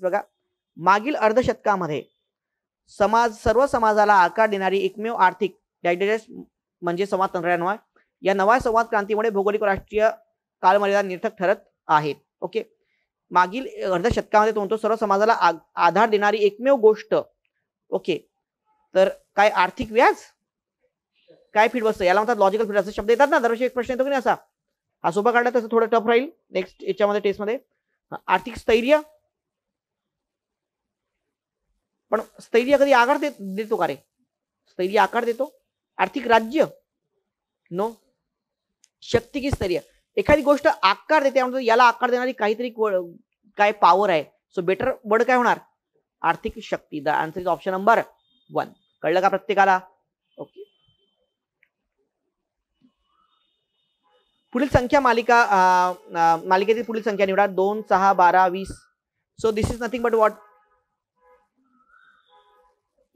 बघा, मागील अर्धशतकामध्ये सर्व समाजाला आकार देणारी एकमेव आर्थिक डायजेस्ट म्हणजे संवाद तंत्रज्ञान. या नव्या संवाद क्रांतीमुळे भौगोलिक राष्ट्रीय कालमर्यादा निरर्थक ठरत आहेत. ओके, मागील अर्धशतकामध्ये तो म्हणतो सर्व समाजाला आधार देणारी एकमेव गोष्ट. ओके, तर काय आर्थिक व्याज, काय फीड बसतं, याला म्हणतात लॉजिकल फीड. असे शब्द येतात ना, दरवर्षी एक प्रश्न येतो की नाही असा. हा सोपा काढला तसं थोडं टफ राहील नेक्स्ट याच्यामध्ये टेस्टमध्ये. आर्थिक स्थैर्य, पण स्थैर्य कधी आकार देतो का रे? स्थैर्य आकार देतो? आर्थिक राज्य नो. शक्ती की स्थैर्य, एखादी गोष्ट आकार देते म्हणजे याला आकार देणारी काहीतरी काय पॉवर आहे. सो बेटर वर्ड काय होणार? आर्थिक शक्ती. The answer is option number 1. कळलं का प्रत्येकाला? ओके, पुढील संख्या मालिकेतील पुढील संख्या निवडा. 2, 6, 12, 20. So this is nothing but what?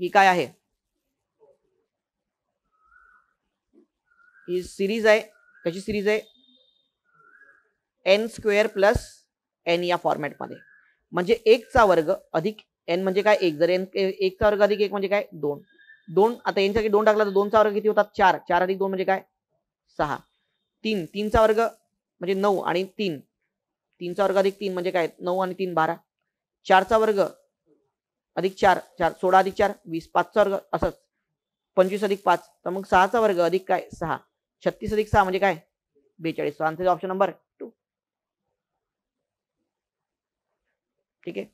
ही काय आहे? ही सिरीज आहे. कशी सिरीज आहे? n² प्लस n या फॉर्मॅटमध्ये. म्हणजे 1 चा वर्ग अधिक n म्हणजे काय? 1. जर n 1 चा वर्ग अधिक 1 म्हणजे काय? 2. 2 आता n साठी 2 टाकला तर 2 चा वर्ग किती होतात? 4. 4 अधिक 2 म्हणजे काय? 6. 3. 3 चा वर्ग म्हणजे 9 आणि 3. 3 चा वर्ग अधिक 3 म्हणजे काय? 9 आणि 3 12. 4 चा वर्ग अधिक 4 4 16 अधिक 4 20. 5 चा वर्ग असंच 25 अधिक 5. तर मग 6 चा वर्ग अधिक काय? 6. 36 अधिक 6 म्हणजे काय? 42. Answer option number 2. ठीक आहे.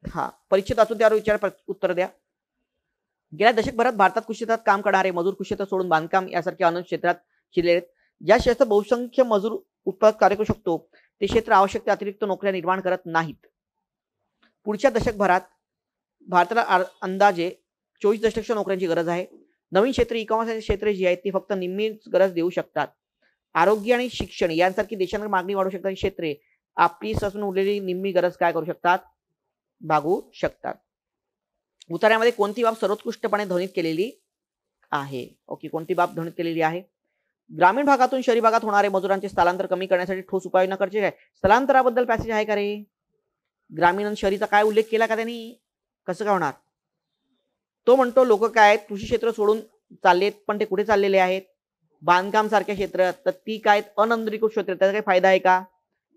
हा, परिचित असून त्यावर विचार उत्तर द्या. गेल्या दशकभरात भारतात कृषी क्षेत्रात काम करणारे मजूर कृषी क्षेत्र सोडून बांधकाम यासारख्या अनेक क्षेत्रात शिरले आहेत. ज्या क्षेत्रात बहुसंख्य मजूर उत्पादक कार्य करू शकतो ते क्षेत्र आवश्यक अतिरिक्त नोकऱ्या निर्माण करत नाहीत. पुढच्या दशकभरात भारताला अंदाजे 24 दशलक्ष नोकऱ्यांची गरज आहे. नवीन क्षेत्र ई कॉमर्स क्षेत्रे जी आहेत ती फक्त निम्मीच गरज देऊ शकतात. आरोग्य आणि शिक्षण यांसारखी देशांना मागणी वाढू शकणारी क्षेत्रे आपली ससून उरलेली निम्मी गरज काय करू शकतात? भागवू शकतात. उतार्यामध्ये कोणती बाब सर्वोत्कृष्टपणे ध्वनित केलेली आहे? ओके, कोणती बाब ध्वनित केलेली आहे? ग्रामीण भागातून शहरी भागात होणारे मजुरांचे स्थलांतर कमी करण्यासाठी ठोस उपाययोजना करायची आहे. स्थलांतराबद्दल पॅसेज आहे का रे? ग्रामीण आणि शहरीचा काय उल्लेख केला का त्यांनी? कसं काय होणार? तो म्हणतो लोक काय कृषी क्षेत्र सोडून चाललेत, पण ते कुठे चाललेले आहेत? बांधकाम सारख्या क्षेत्र. तर ती काय अनोंदणीकृत क्षेत्र, त्याचा काही फायदा आहे का?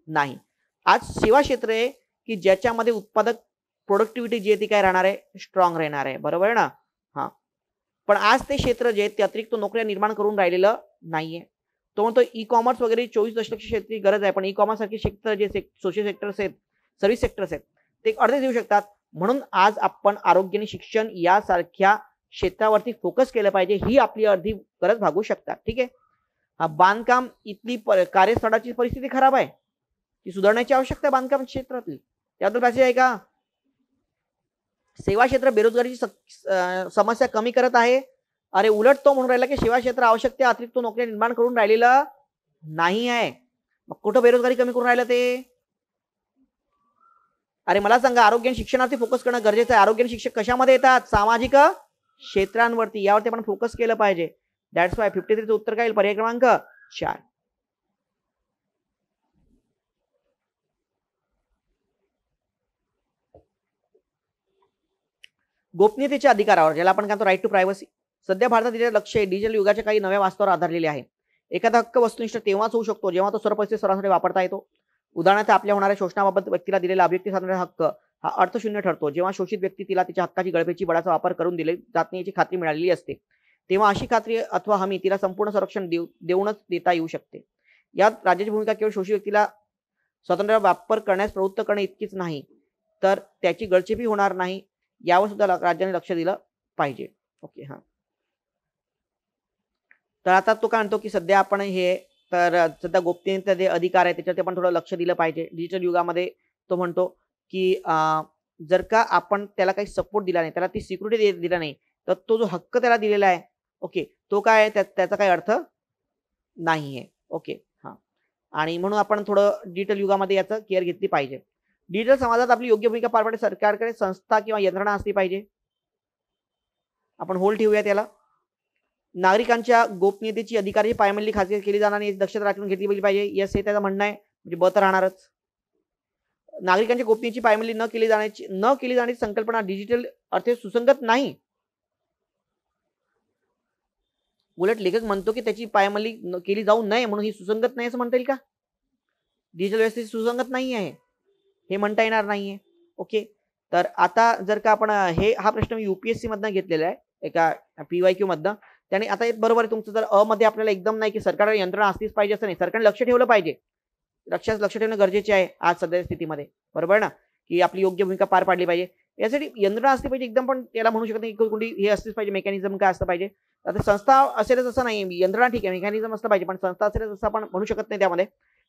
नाही. आज सेवा क्षेत्र आहे की ज्याच्यामध्ये उत्पादक प्रोडक्टिव्हिटी जी आहे ती काय राहणार आहे? स्ट्रॉंग राहणार आहे. बरोबर आहे ना? हा, पण आज ते क्षेत्र जे ते अतिरिक्त नोकऱ्या निर्माण करून राहिलेलं नाहीये. तो म्हणतो ई कॉमर्स वगैरे 24 दशलक्ष क्षेत्राची गरज आहे, पण ई कॉमर्स सारखे क्षेत्र जे सोशल सेक्टर्स आहेत, सर्व्हिस सेक्टर्स आहेत, ते अर्धे देऊ शकतात. म्हणून आज आपण आरोग्य आणि शिक्षण यासारख्या क्षेत्रावरती फोकस केलं पाहिजे. ही आपली अर्धी गरज भागू शकतात. ठीक आहे. हा, बांधकाम इथली कार्यस्थळाची परिस्थिती खराब आहे, ती सुधारण्याची आवश्यकता बांधकाम क्षेत्रातली, त्याबद्दल पॅसेज आहे का? सेवा क्षेत्र बेरोजगारीची समस्या कमी करत आहे. अरे उलट तो म्हणून राहिला की सेवा क्षेत्र आवश्यकता अतिरिक्त नोकऱ्या निर्माण करून राहिलेलं नाही आहे. मग कुठं बेरोजगारी कमी करून राहिलं ते? अरे मला सांगा, आरोग्य आणि शिक्षणावरती फोकस करणं गरजेचं आहे. आरोग्य आणि शिक्षक कशामध्ये येतात? सामाजिक क्षेत्रांवरती. यावरती आपण फोकस केलं पाहिजे. दॅट्स वाय 53 चं उत्तर काय येईल? पर्याय क्रमांक 4. गोपनीयतेच्या अधिकारावर, ज्याला आपण म्हणतो राईट टू प्रायव्हसी, सध्या भारतात दिलेलं लक्ष डिजिटल युगाच्या काही नव्या वास्तवावर आधारलेले आहे. एखादा हक्क वस्तुनिष्ठ तेव्हाच होऊ शकतो जेव्हा तो सर्व परिस्थिती सर्वांसाठी वापरता येतो. उदाहरणार्थ, आपल्या होणाऱ्या शोषणाबाबत व्यक्तीला दिलेला अभिव्यक्ती स्वातंत्र्याचा हक्क हा अर्थशून्य ठरतो जेव्हा शोषित व्यक्ती तिला तिच्या हक्काची गळपेची बळाचा वापर करून दिले जात नाही याची खात्री मिळालेली असते. तेव्हा अशी खात्री अथवा हमी तिला संपूर्ण संरक्षण देऊनच देता येऊ शकते. यात राज्याची भूमिका केवळ शोषित व्यक्तीला स्वातंत्र्य वापर करण्यास प्रवृत्त करणे इतकीच नाही, तर त्याची गळचेपी होणार नाही यावर सुद्धा राज्याने लक्ष दिलं पाहिजे. ओके, हा, तर आता तो काय म्हणतो की सध्या आपण हे तर सध्या गोपनीयतेचे जे अधिकार आहे त्याच्यात आपण थोडं लक्ष दिलं पाहिजे डिजिटल युगामध्ये. तो म्हणतो की जर का आपण त्याला काही सपोर्ट दिला नाही, त्याला ती सिक्युरिटी दिला नाही, तर तो जो हक्क त्याला दिलेला आहे, ओके, तो काय त्याचा काही अर्थ नाहीये. ओके, हा, आणि म्हणून आपण थोडं डिजिटल युगामध्ये याचं केअर घेतली पाहिजे. डिजिटल समाजात आपली योग्य भूमिका पार पाडण्यासाठी सरकारकडे संस्था किंवा यंत्रणा असली पाहिजे. आपण होल्ड ठेवूया त्याला. नागरिकांच्या गोपनीयतेची अधिकाराची पायमल्ली खात्री केली जाणार नाही, दक्षता राखून घेतली पाहिजे. यस, हे त्याचं म्हणणं आहे, म्हणजे बत राहणारच. नागरिकांच्या गोपनीयतेची पायमल्ली न केली जाण्याची संकल्पना डिजिटल अर्थे सुसंगत नाही. उलट लेखक म्हणतो की त्याची पायमल्ली केली जाऊ नये म्हणून ही सुसंगत नाही असं म्हणता येईल का? डिजिटल व्यवस्थेची सुसंगत नाही आहे हे म्हणता येणार नाहीये. ओके, तर आता जर का आपण हा प्रश्न मी UPSC मधनं घेतलेला आहे, एका PYQ मधनं. त्याने आता बरोबर आहे तुमचं. जर अ मध्ये आपल्याला एकदम नाही की सरकार यंत्रणा असलीच पाहिजे असं नाही, सरकारने लक्ष ठेवलं पाहिजे. लक्ष ठेवणं गरजेचे आहे आज सध्या स्थितीमध्ये, बरोबर ना, की आपली योग्य भूमिका पार पाडली पाहिजे. यासाठी यंत्रणा असली पाहिजे एकदम, पण त्याला म्हणू शकत नाही कोणी हे असलीच पाहिजे, मेकॅनिझम काय असलं पाहिजे. आता संस्था असेलच असं नाही, यंत्रणा ठीक आहे, मेकॅनिझम असलं पाहिजे, पण संस्था असेलच असं आपण म्हणू शकत नाही त्यामध्ये.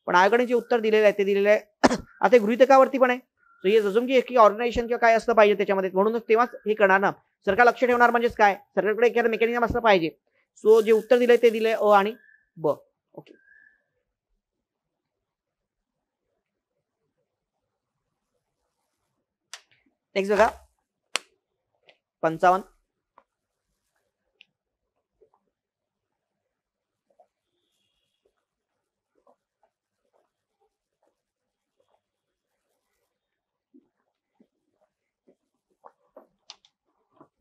पण आयोगाने जे उत्तर दिलेलं आहे ते दिलेलं आहे आता गृहीतकावरती पण आहे. सो हे जसं की ऑर्गनायझेशन किंवा काय असलं पाहिजे त्याच्यामध्ये, म्हणूनच तेव्हाच हे करणार ना. सरकार लक्ष ठेवणार म्हणजेच काय, सरकारकडे एखादं मेकॅनिझम असलं पाहिजे. सो जे उत्तर दिलंय ते दिलंय अ आणि ब. ओके, नेक्स्ट बघा 55.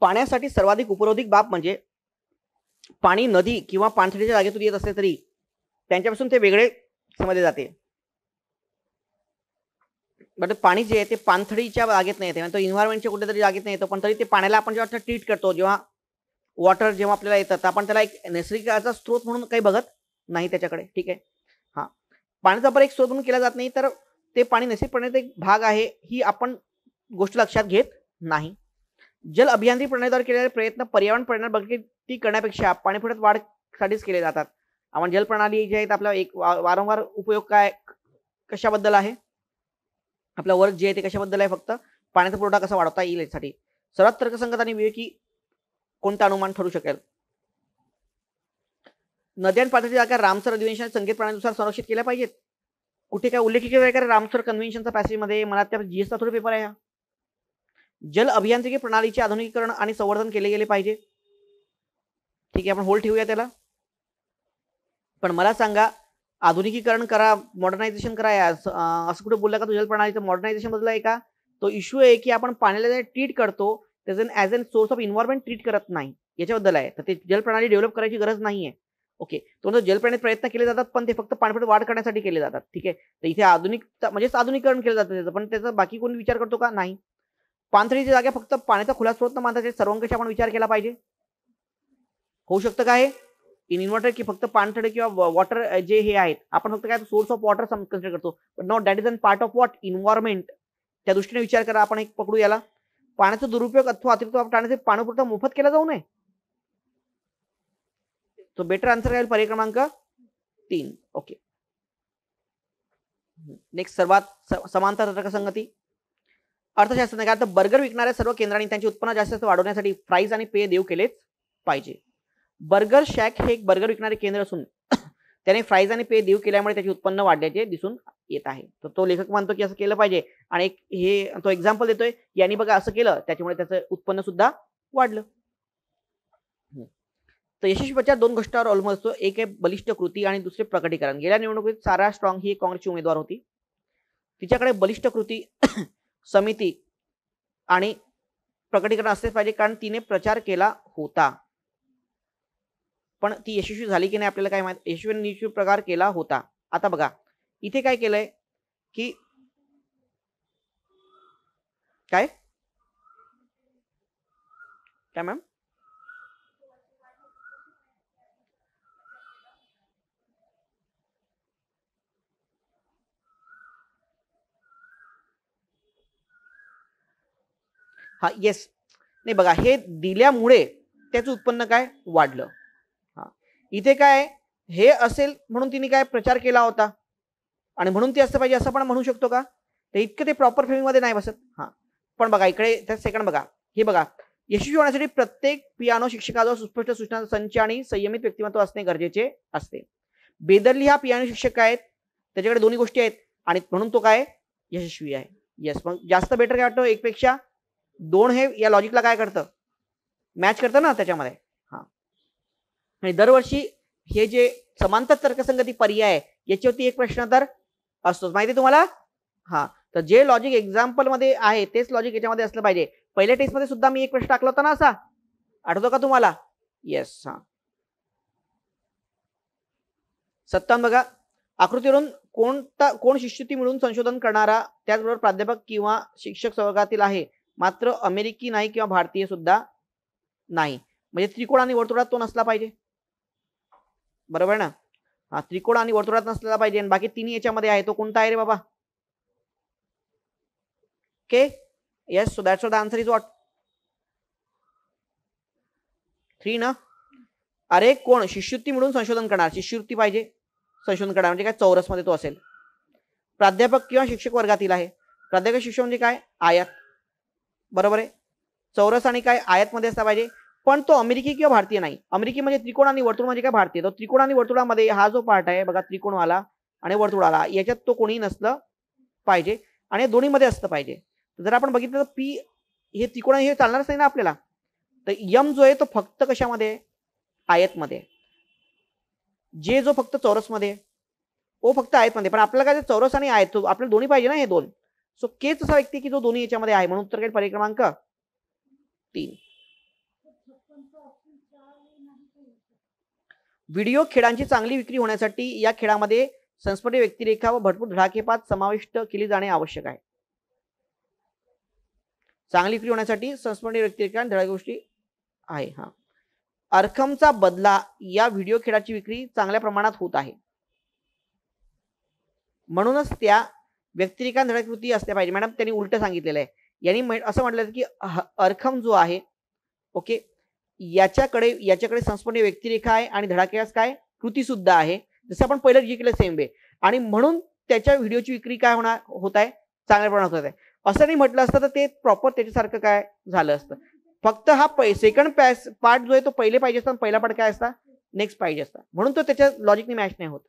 पाण्यासाठी सर्वाधिक उपरोधिक बाब म्हणजे पाणी नदी किंवा पाणथडीच्या जागेतून येत असले तरी त्यांच्यापासून ते वेगळे समजले जाते. बट पाणी जे आहे ते पाणथडीच्या जागेत नाही येते, तो इन्व्हायरमेंटच्या कुठेतरी जागेत नाही येतो, पण तरी ते पाण्याला आपण जेव्हा ट्रीट करतो, जेव्हा वॉटर जेव्हा आपल्याला येतं तर आपण त्याला एक नैसर्गिक स्त्रोत म्हणून काही बघत नाही त्याच्याकडे. ठीक आहे, हा पाण्याचा वापर एक स्त्रोत म्हणून केला जात नाही, तर ते पाणी नैसर्गिकपणे एक भाग आहे ही आपण गोष्ट लक्षात घेत नाही. जल अभियांत्रिकी प्रणालीद्वारे केलेले प्रयत्न पर्यावरण परिणाम बघती करण्यापेक्षा पाणीपुरवठ्यात वाढसाठीच केले जातात. आपण जल प्रणाली जे आहेत आपला एक वारंवार उपयोग काय कशाबद्दल आहे, आपला वर्क जे आहे ते कशाबद्दल आहे, फक्त पाण्याचा पुरवठा कसा वाढवता येईल यासाठी. सर्वात तर्कसंगत आणि विवेकी कोणता अनुमान ठरू शकेल? नद्या आणि पात्राच्या जागा रामसर अधिवेशन संकेत प्रणालीनुसार संरक्षित केल्या पाहिजेत. कुठे काय उल्लेख केला आहे का रामसर कन्व्हेन्शनचा पॅसेज मध्ये? मला त्या GS चा थोडा पेपर आहे. जल अभियांत्रिकी प्रणालीचे आधुनिकीकरण आणि संवर्धन केले गेले पाहिजे. ठीक आहे, आपण होल्ड ठेवूया त्याला. पण मला सांगा, आधुनिकीकरण करा, मॉडर्नायझेशन करा, असं कुठे बोलला का? तो जल प्रणालीचं मॉडर्नायझेशन बदल आहे का? तो इश्यू आहे की आपण पाण्याला जे ट्रीट करतो त्याचं as an source of environment treat करत नाही, याच्याबद्दल आहे. तर ते जल प्रणाली डेव्हलप करायची गरज नाहीये. ओके, तो जल प्रणाली प्रयत्न केले जातात, पण ते फक्त पाणीपुरवठा वाढ करण्यासाठी केले जातात. ठीक आहे, तर इथे आधुनिकता म्हणजेच आधुनिकीकरण केलं जातं त्याचं, पण त्याचा बाकी कोणी विचार करतो का? नाही. पाणथडीच्या जागा फक्त पाण्याचा खुला स्रोत न मानता सर्वंकष आपण विचार केला पाहिजे. होऊ शकतं का हे इन इन्व्हर्टर की फक्त पाणथडे किंवा वॉटर जे हे आहेत आपण फक्त काय सोर्स ऑफ वॉटर कन्सिडर करतो, but not that is an part of what environment. त्या दृष्टीने विचार करा. आपण एक पकडू याला, पाण्याचा दुरुपयोग अथवा अतिरिक्त टाळण्यासाठी पाणीपुरवठा मोफत केला जाऊ नये. तो बेटर आन्सर आहे पर्याय क्रमांक 3. ओके, नेक्स्ट सर्वात समांतर तर्कसंगती. अर्थशास्त्र काय, तर बर्गर विकणाऱ्या सर्व केंद्रांनी त्यांचे उत्पन्न जास्त वाढवण्यासाठी फ्राईज आणि पेय देऊ केलेच पाहिजे. बर्गर शॅक हे एक बर्गर विकणारे केंद्र असून त्याने फ्राईज आणि पेय देऊ केल्यामुळे त्याचे उत्पन्न वाढल्याचे दिसून येत आहे. तर तो लेखक म्हणतो की असं केलं पाहिजे, आणि एक हे तो एक्झाम्पल देतोय, यांनी बघा असं केलं त्याच्यामुळे त्याचं उत्पन्न सुद्धा वाढलं. तर यशस्वी प्रचार दोन गोष्टींवर अवलंबून असतो, एक आहे बलिष्ठ कृती आणि दुसरे प्रकटीकरण. गेल्या निवडणुकीत सारा स्ट्रॉंग ही एक काँग्रेसची उमेदवार होती. तिच्याकडे बलिष्ठ कृती समिती आणि प्रकटीकरण असलेच पाहिजे, कारण तिने प्रचार केला होता. पण ती यशस्वी झाली की नाही आपल्याला काय माहित. यशस्वी प्रकार केला होता. आता बघा इथे काय केलंय की काय काय मॅम, हा येस, नाही बघा हे दिल्यामुळे त्याचं उत्पन्न काय वाढलं. हा इथे काय हे असेल म्हणून तिने काय प्रचार केला होता आणि म्हणून ते असं पाहिजे असं पण म्हणू शकतो का? ते इतकं ते प्रॉपर फ्रेमिंग मध्ये नाही बसत. हा पण बघा इकडे त्या सेकंड बघा, हे बघा यशस्वी होण्यासाठी प्रत्येक पियानो शिक्षकाजवळ सुस्पष्ट सूचनांचा संच आणि संयमित व्यक्तिमत्व असणे गरजेचे असते. बेदर्ली हा पियानो शिक्षक आहेत, त्याच्याकडे दोन्ही गोष्टी आहेत आणि म्हणून तो काय यशस्वी आहे. येस, मग जास्त बेटर काय वाटतं, एक पेक्षा दोन हे या लॉजिकला काय करतं, मॅच करतं ना त्याच्यामध्ये. हा आणि दरवर्षी हे जे समांतर तर्कसंगती पर्याय आहे याच्यावरती एक प्रश्न तर असतोच, माहिती तुम्हाला. हा तर जे लॉजिक एक्झाम्पल मध्ये आहे तेच लॉजिक याच्यामध्ये असलं पाहिजे. पहिल्या टेस्ट मध्ये सुद्धा मी एक प्रश्न टाकला होता ना असा, आठवतो का तुम्हाला? येस. हा 57 बघा, आकृतीवरून कोण शिष्यवृत्ती मिळून संशोधन करणारा, त्याचबरोबर प्राध्यापक किंवा शिक्षक सहभागातील आहे, मात्र अमेरिकी नाही किंवा भारतीय सुद्धा नाही. म्हणजे त्रिकोण आणि वर्तुळात तो नसला पाहिजे, बरोबर ना? हा त्रिकोण आणि वर्तुळात नसला पाहिजे, आणि बाकी तिन्ही याच्यामध्ये आहे. तो कोणता आहे रे बाबा? Okay, yes. So that's the answer is what? 3 ना. अरे कोण शिष्यवृत्ती मिळून संशोधन करणार, शिष्यवृत्ती पाहिजे संशोधन करणार, म्हणजे काय चौरस मध्ये तो असेल. प्राध्यापक किंवा शिक्षक वर्गातील आहे. प्राध्यापक शिक्षक म्हणजे काय? आयत, बरोबर आहे. चौरस आणि काय आयत मध्ये असला पाहिजे, पण तो अमेरिकी किंवा भारतीय नाही. अमेरिकी म्हणजे त्रिकोण आणि वर्तुळ म्हणजे काय भारतीय. तो त्रिकोण आणि वर्तुळामध्ये हा जो पार्ट आहे बघा, त्रिकोणवाला आणि वर्तुळाला, याच्यात तो कोणी नसलं पाहिजे, आणि दोन्ही मध्ये असलं पाहिजे. जर आपण बघितलं तर पी हे त्रिकोण हे चालणारच नाही ना आपल्याला. तर यम जो आहे तो फक्त कशामध्ये? आयत मध्ये. जे जो फक्त चौरस मध्ये, ओ फक्त आयत मध्ये. पण आपल्याला काय चौरस आणि आयत आपल्याला दोन्ही पाहिजे ना, हे दोन. सो केच असा व्यक्ती की जो दोन्ही याच्यामध्ये आहे, म्हणून उत्तर काय? पर्याय क्रमांक 3. व्हिडिओ खेळांची चांगली विक्री होण्यासाठी या खेळामध्ये संस्फोटी व्यक्तिरेखा व भरपूर धडाकेपात समाविष्ट केली जाणे आवश्यक आहे. चांगली विक्री होण्यासाठी संस्फोटी व्यक्तिरेखा आणि धडाके गोष्टी आहे. हा अरखमचा बदला या व्हिडिओ खेळाची विक्री चांगल्या प्रमाणात होत आहे, म्हणूनच त्या व्यक्तिरेखा धडाकृती असल्या पाहिजे. मॅडम त्यांनी उलट सांगितलेलं आहे. यांनी असं म्हटलं की अरखम जो आहे, ओके, याच्याकडे संस्फोटी व्यक्तिरेखा आहे आणि धडाकेस काय कृती सुद्धा आहे, जसं आपण पहिलं जे केलं सेम वे, आणि म्हणून त्याच्या व्हिडिओची विक्री काय होत आहे? चांगल्या प्रमाणात होत आहे. असं नाही म्हटलं असतं तर ते प्रॉपर त्याच्यासारखं काय झालं असतं. फक्त हा सेकंड पार्ट जो आहे तो पहिले पाहिजे असता, पहिला पार्ट काय असता? नेक्स्ट पाहिजे असता, म्हणून तो त्याच्या लॉजिकने मॅच नाही होत.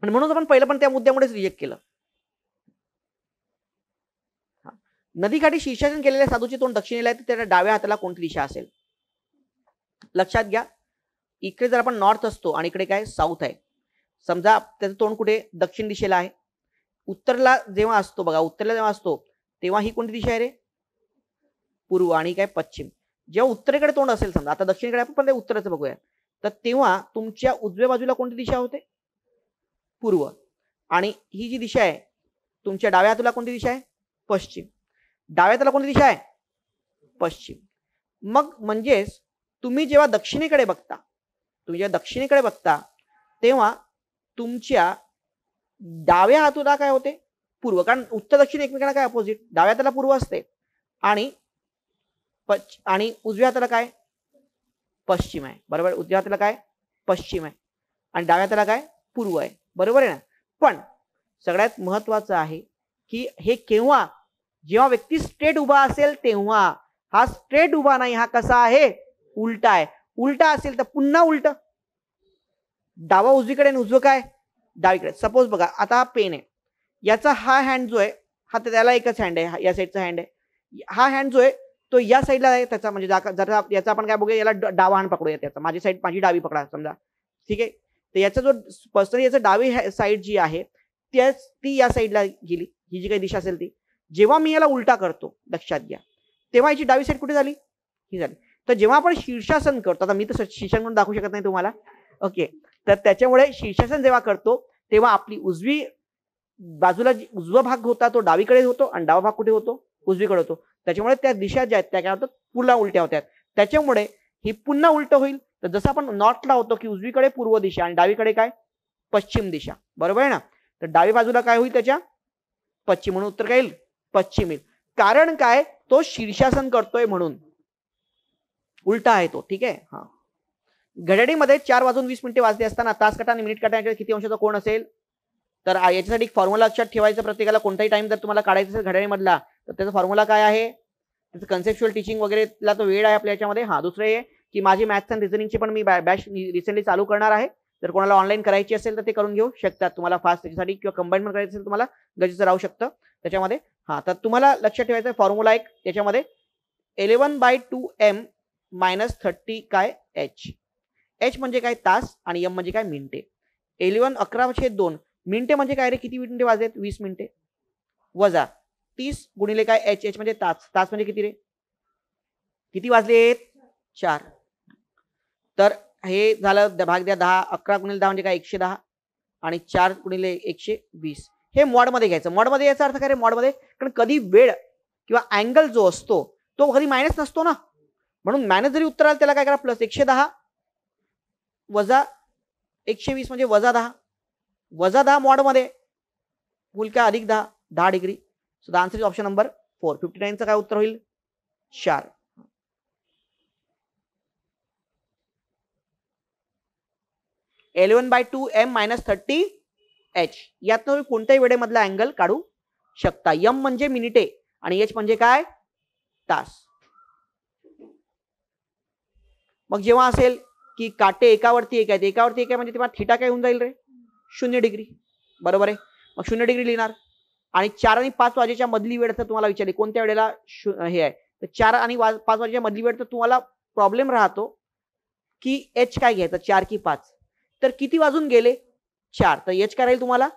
आणि म्हणून आपण पहिलं पण त्या मुद्द्यामुळेच रिजेक्ट केलं. नदीकाठी शीर्षासन केलेल्या साधूचे तोंड दक्षिणेला आहे, तर त्याच्या डाव्या हाताला कोणती दिशा असेल? लक्षात घ्या, इकडे जर आपण नॉर्थ असतो आणि इकडे काय साऊथ आहे, समजा त्याचं तोंड कुठे? दक्षिण दिशेला आहे. उत्तरला जेव्हा असतो बघा, उत्तरला जेव्हा असतो तेव्हा ही कोणती दिशा आहे रे? पूर्व. आणि काय? पश्चिम. जेव्हा उत्तरेकडे तोंड असेल, समजा आता दक्षिणेकडे आपण पण उत्तराचं बघूया, तर तेव्हा तुमच्या उजव्या बाजूला कोणती दिशा होते? पूर्व. आणि ही जी दिशा आहे तुमच्या डाव्या हाताला कोणती दिशा आहे? पश्चिम. डाव्या हाताला कोणती दिशा आहे? पश्चिम. मग म्हणजेच तुम्ही जेव्हा दक्षिणेकडे बघता, तेव्हा तुमच्या डाव्या हाताला काय होते? पूर्व. कारण उत्तर दक्षिण एकमेकांना काय अपोजिट. डाव्या हाताला पूर्व असते आणि उजव्या हाताला काय? पश्चिम आहे, बरोबर. उजव्या हाताला काय? पश्चिम आहे, आणि डाव्या हाताला काय? पूर्व आहे, बरोबर आहे ना. पण सगळ्यात महत्वाचं आहे की हे केव्हा? जेव्हा व्यक्ती स्ट्रेट उभा असेल तेव्हा. हा स्ट्रेट उभा नाही, हा कसा आहे? उलटा आहे. उलटा असेल तर पुन्हा उलट, डावा उजवीकडे आणि उजवं काय? डावीकडे. सपोज बघा, आता हा पेन आहे, याचा हा हँड जो आहे, हा त्याला एकच हँड आहे, या साईडचा हँड आहे. हा हँड जो आहे तो या साईडला आहे त्याचा, म्हणजे जर याचा आपण काय बघूया, याला डावा हँड पकडूया त्याचा. माझी डावी पकडा समजा, ठीक आहे. तर याचा जो पर्सनली याचा डावी साईड जी आहे ती या साईडला गेली, ही जी काही दिशा असेल ती. जेव्हा मी याला उलटा करतो, लक्षात घ्या, तेव्हा याची डावी साईड कुठे झाली? ही झाली. तर जेव्हा आपण शीर्षासन करतो, आता मी तर शीर्षासन म्हणून दाखवू शकत नाही तुम्हाला, ओके, तर त्याच्यामुळे शीर्षासन जेव्हा करतो तेव्हा आपली उजवी बाजूला उजवा भाग होता तो डावीकडे होतो, आणि डावा भाग कुठे होतो? उजवीकडे होतो. त्याच्यामुळे त्या दिशा ज्या आहेत त्या काय होतात? पुन्हा उलट्या होत्या. त्याच्यामुळे ही पुन्हा उलट होईल. तर जसं आपण नॉर्थला होतो की उजवीकडे पूर्व दिशा आणि डावीकडे काय? पश्चिम दिशा, बरोबर आहे ना. तर डावी बाजूला काय होईल? त्याच्या पश्चिम, म्हणून उत्तर काय येईल? पश्चिम येईल. कारण काय? तो शीर्षासन करतोय म्हणून उलटा आहे तो, ठीक आहे. हा घड्याळीमध्ये 4:20 वाजले असताना तास काटा आणि मिनिट काटा यांच्यात किती अंशाचा कोण असेल? तर याच्यासाठी एक फॉर्म्युला लक्षात ठेवायचा. प्रत्येकाला कोणताही टाइम जर तुम्हाला काढायचा असेल घड्याळीमधला, तर त्याचा फॉर्म्युला काय आहे? त्याचं कन्सेप्च्युअल टीचिंग वगैरेला तो वेळ आहे आपल्या याच्यामध्ये. हा दुसरं हे की माझी मॅथ्स अँड रिझनिंगची पण मी बॅच रिसेंटली चालू करणार आहे. जर कोणाला ऑनलाईन करायची असेल तर ते करून घेऊ शकतात. तुम्हाला फास्ट त्याच्यासाठी किंवा कंबाईन करायचं असेल तुम्हाला गरजेचं राहू शकतं त्याच्यामध्ये. हा तर तुम्हाला लक्षात ठेवायचं फॉर्म्युला एक त्याच्यामध्ये 11/2m - 30 काय h. h म्हणजे काय? तास, आणि m म्हणजे काय? मिनिटे. 11 11/2 मिनिटे म्हणजे काय रे, किती मिनिटे वाजलेत, 20 मिनिटे, वजा 30 गुणिले काय एच, एच म्हणजे तास, तास म्हणजे किती रे, किती वाजलेत 4. तर हे झालं भाग द्या 10, 11 गुणिले 10 म्हणजे काय 110 आणि 4 गुणिले 120. हे मॉडमध्ये घ्यायचं. मॉडमध्ये याचा अर्थ काय रे, मॉडमध्ये, कारण कधी वेळ किंवा अँगल जो असतो तो कधी मायनस नसतो ना, म्हणून मायनस जरी उत्तर आलं त्याला काय करा, प्लस 110 वजा 120 म्हणजे वजा 10, वजा 10 मॉडमध्ये होईल काय अधिक 10, 10 degree. So the answer is option number 4. 59 चं काय उत्तर होईल 4. 11/2 m मायनस 30 h. यातनं तुम्ही कोणत्याही वेळेमधला अँगल काढू शकता. m म्हणजे मिनिटे आणि h म्हणजे काय तास. मग जेव्हा असेल की काटे एकावरती एक आहेत, एकावरती एक आहे म्हणजे तेव्हा थिटा काय होऊन जाईल रे, 0 डिग्री. बरोबर आहे. मग 0 डिग्री लिहिणार. आणि 4 आणि 5 वाजेच्या मधली वेळ तर तुम्हाला विचारली कोणत्या वेळेला हे आहे, तर 4 आणि 5 वाजेच्या मधली वेळ तर तुम्हाला प्रॉब्लेम राहतो की एच काय घ्यायचं, 4 की 5. तर किती वाजून गेले 4, तर एच काय राहील तुम्हाला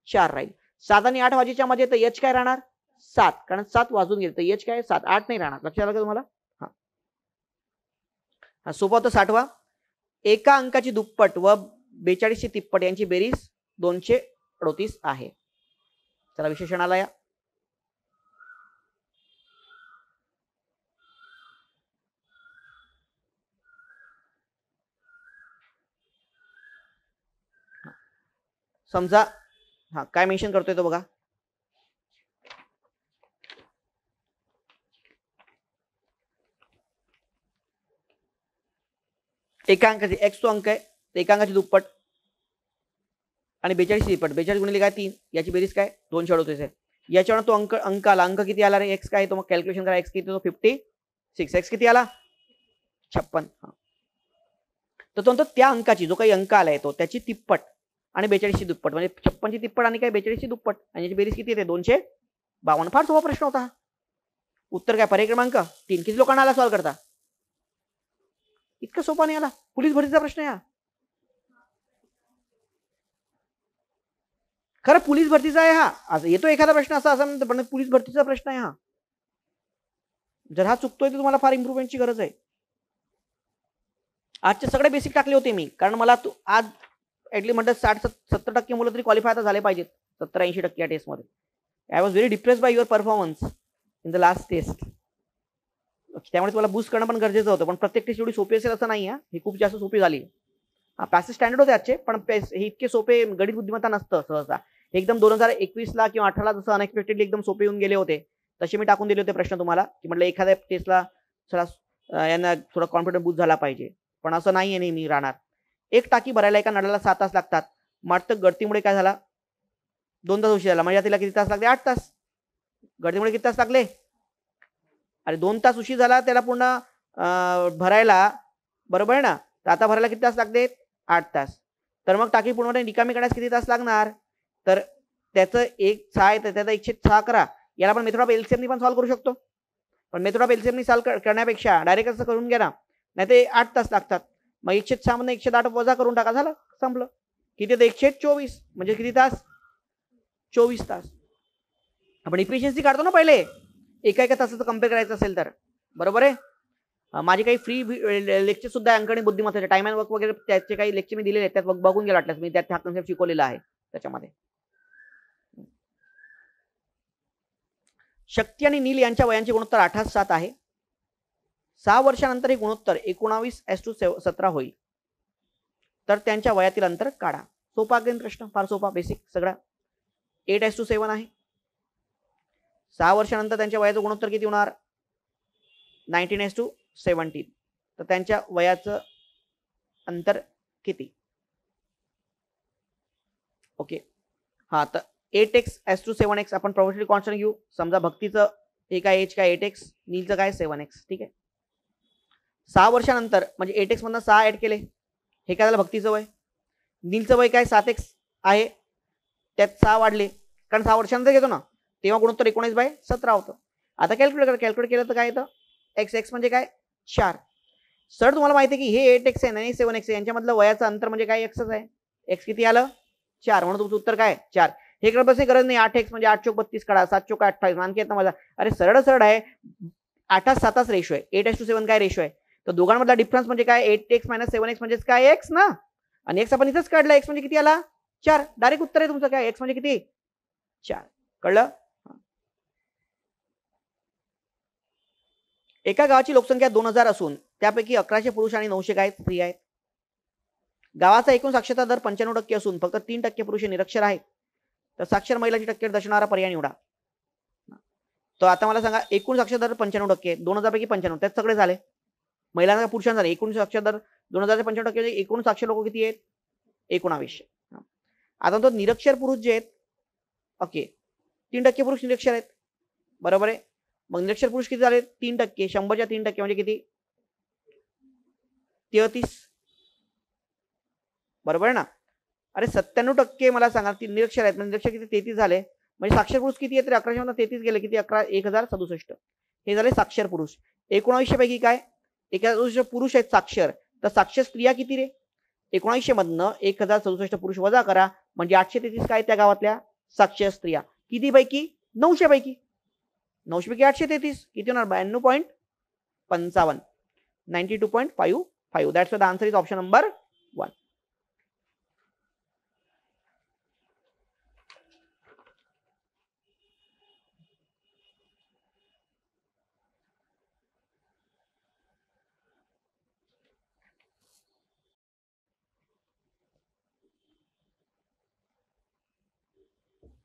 4 राहील. 7 आणि 8 वाजेच्या मध्ये तर एच काय राहणार 7, कारण 7 वाजून गेले तर एच काय 7, 8 नाही राहणार. लक्षात आलं का तुम्हाला. हा सोपा होता 60वा. एका अंकाची दुप्पट व 42ची तिप्पट यांची बेरीज 238 आहे. चला विशेषणाला या. समजा हा काय मेन्शन करतोय तो बघा. एका अंकाची एक्स तो अंक आहे, एका अंकाची दुप्पट आणि 42 तिप्पट, 42 गुणिले काय 3, याची बेरीज काय 238 आहे. याच्यावर तो अंक आला, अंक किती आला रे, एक्स काय, तो मग कॅल्क्युलेशन करा. एक्स किती, तो 56. एक्स किती आला 56. तर तो त्या अंकाची जो काही अंक आलाय तो त्याची तिप्पट आणि 42 ची दुप्पट, म्हणजे 56 ची तिप्पट आणि काय 42 ची दुप्पट, आणि याची बेरीज किती येते 252. फार सोपा प्रश्न होता. उत्तर काय पर्याय क्रमांक 3. किती लोकांना आला सॉल्व्ह करता, इतका सोपा नाही आला. पोलीस भरतीचा प्रश्न आहे हा. खरं पोलीस भरतीचा आहे हा. असं येतो एखादा प्रश्न असा म्हणतो पण पोलीस भरतीचा प्रश्न आहे हा. जर हा चुकतोय तर तुम्हाला फार इम्प्रुव्हमेंटची गरज आहे. आजचे सगळे बेसिक टाकले होते मी, कारण मला आज ऍटलीस्ट म्हणतात 60-70% मुलं तरी क्वालिफाय झाले पाहिजेत, 70-80% या टेस्टमध्ये. I was very depress by your performance in the last test. त्यामुळे तुम्हाला बूस्ट करणं पण गरजेचं होतं, पण प्रत्येक टेस्ट एवढी सोपी असेल असं नाही. ही खूप जास्त सोपी झाली. हा पॅसेज स्टँडर्ड होते आजचे, पण हे इतके सोपे गणित बुद्धिमत्ता नसतं सहसा. एकदम 2021ला किंवा 18ला जसं अनएक्सपेक्टेडली एकदम सोपे येऊन गेले होते तसे मी टाकून दिले होते प्रश्न तुम्हाला, की म्हटलं एखाद्या टेस्टला चला यांना थोडा कॉन्फिडन्स बूस्ट झाला पाहिजे, पण असं नाही आहे नेहमी राहणार. एक टाकी भरायला एका नळाला 7 तास लागतात. मात्र गळतीमुळे काय झाला 2 तास उशीर झाला, म्हणजे तिला किती तास लागले 8 तास. गळतीमुळे किती तास लागले, अरे 2 तास उशीर झाला त्याला पुन्हा भरायला, बरोबर आहे ना. तर आता भरायला किती तास लागते 8 तास. तर मग टाकी पूर्णपणे रिकामी करण्यास किती तास लागणार, तर त्याचं 1/6 आहे तर त्याचा 1/6 करा. याला आपण मेथड ऑफ एलसीएम पण सॉल्व्ह करू शकतो, पण मेथड ऑफ एलसीएम सॉल्व्ह करण्यापेक्षा डायरेक्ट असं करून घ्या ना, नाही ते 8 तास लागतात. मग 1/6 मधून 108 वजा करून टाका, झालं संपलं. किती तर 124 म्हणजे किती तास 24 तास. आपण इफिशियन्सी काढतो ना पहिले एका तासाचं कम्पेअर करायचं असेल तर, बरोबर आहे. माझे काही फ्री लेक्चर सुद्धा अंकगणित आणि बुद्धिमत्तेचे टाइम अँड वर्क वगैरे त्याचे काही लेक्चर मी दिलेले आहेत, त्यात बघून गेला वाटल्यास मी त्यात हा कन्सेप्ट शिकवलेला आहे त्याच्यामध्ये. शक्ती आणि नील यांच्या वयांचे गुणोत्तर 8:7 आहे. 6 वर्षानंतर हे गुणोत्तर 19:17 होईल. तर त्यांच्या वयातील अंतर काढा. सोपा अगेन प्रश्न, फार सोपा, बेसिक सगळा. 8:7 आहे. 6 वर्षानंतर त्यांच्या वयाचं गुणोत्तर किती होणार 19:17. तर त्यांच्या वयाचं अंतर किती. ओके हा, तर 8x:7x आपण प्रोबॅबिलिटी कॉन्स्टंट घेऊ. समजा भक्तीचं हे काय एज काय 8x, नीलचं काय 7x. ठीक आहे. 6 वर्षानंतर म्हणजे 8x मधनं 6 ऍड केले, हे काय झालं भक्तीचं वय. नीलचं वय काय 7x आहे, त्यात 6 वाढले, कारण 6 वर्षानंतर घेतो ना तेव्हा गुणोत्तर 19/17 होतं. आता कॅल्क्युलेट केलं तर काय येतं, x म्हणजे काय 4. सर तुम्हाला माहिती आहे की हे 8x आहे आणि 7x आहे, यांच्यामधलं वयाचं अंतर म्हणजे काय x आहे. x किती आलं 4 म्हणून तुमचं उत्तर काय 4. हे करत बसणे गरज नाही. 8x म्हणजे 8 चोक 32 काढा, 7 चोक 28. आणखी येतं माझा अरे सरळ सरळ आहे. 8-7 रेशो आहे. 8:7 काय रेशो आहे. तर दोघांमधला डिफरन्स म्हणजे काय 8x - 7x म्हणजे काय x ना. आणि x आपण इथंच काढला. x म्हणजे किती आला 4. डायरेक्ट उत्तर आहे तुमचं काय x म्हणजे किती 4. कळलं. एका गावाची लोकसंख्या 2000 असून त्यापैकी 1100 पुरुष आणि 900 काय स्त्रिया आहेत. गावाचा एकूण साक्षरता दर 95% असून फक्त 3% पुरुष निरक्षर आहेत. तर साक्षर महिलांची टक्के दर्शवणारा पर्याय निवडा. तर आता मला सांगा एकूण साक्षरता दर 95%, 2000 पैकी 95 त्यात सगळे झाले. महिलांना पुरुषांना झाले. एकूण साक्षरता दर 2000 चे 95% म्हणजे एकूण साक्षर लोक किती आहेत 1900. आता तो निरक्षर पुरुष जे आहेत ओके 3% पुरुष निरक्षर आहेत बरोबर आहे. मग निरक्षर पुरुष किती झाले 3%. 100च्या 3% म्हणजे किती 33 बरोबर आहे ना. अरे 97% मला सांगा निरक्षर आहेत म्हणजे निरक्षर किती 33 झाले. म्हणजे साक्षर पुरुष किती आहे तर 1100 मधून 33 गेले किती 1067. हे झाले साक्षर पुरुष. 1900 पैकी काय 1900 पुरुष आहेत साक्षर. तर साक्षर स्त्रिया किती रे 1900 मधनं 1067 पुरुष वजा करा म्हणजे 833 काय त्या गावातल्या साक्षर स्त्रिया. किती पैकी 900 पैकी. 900 पैकी 833 किती होणार 92.55 92.55. That's the answer is option number 1.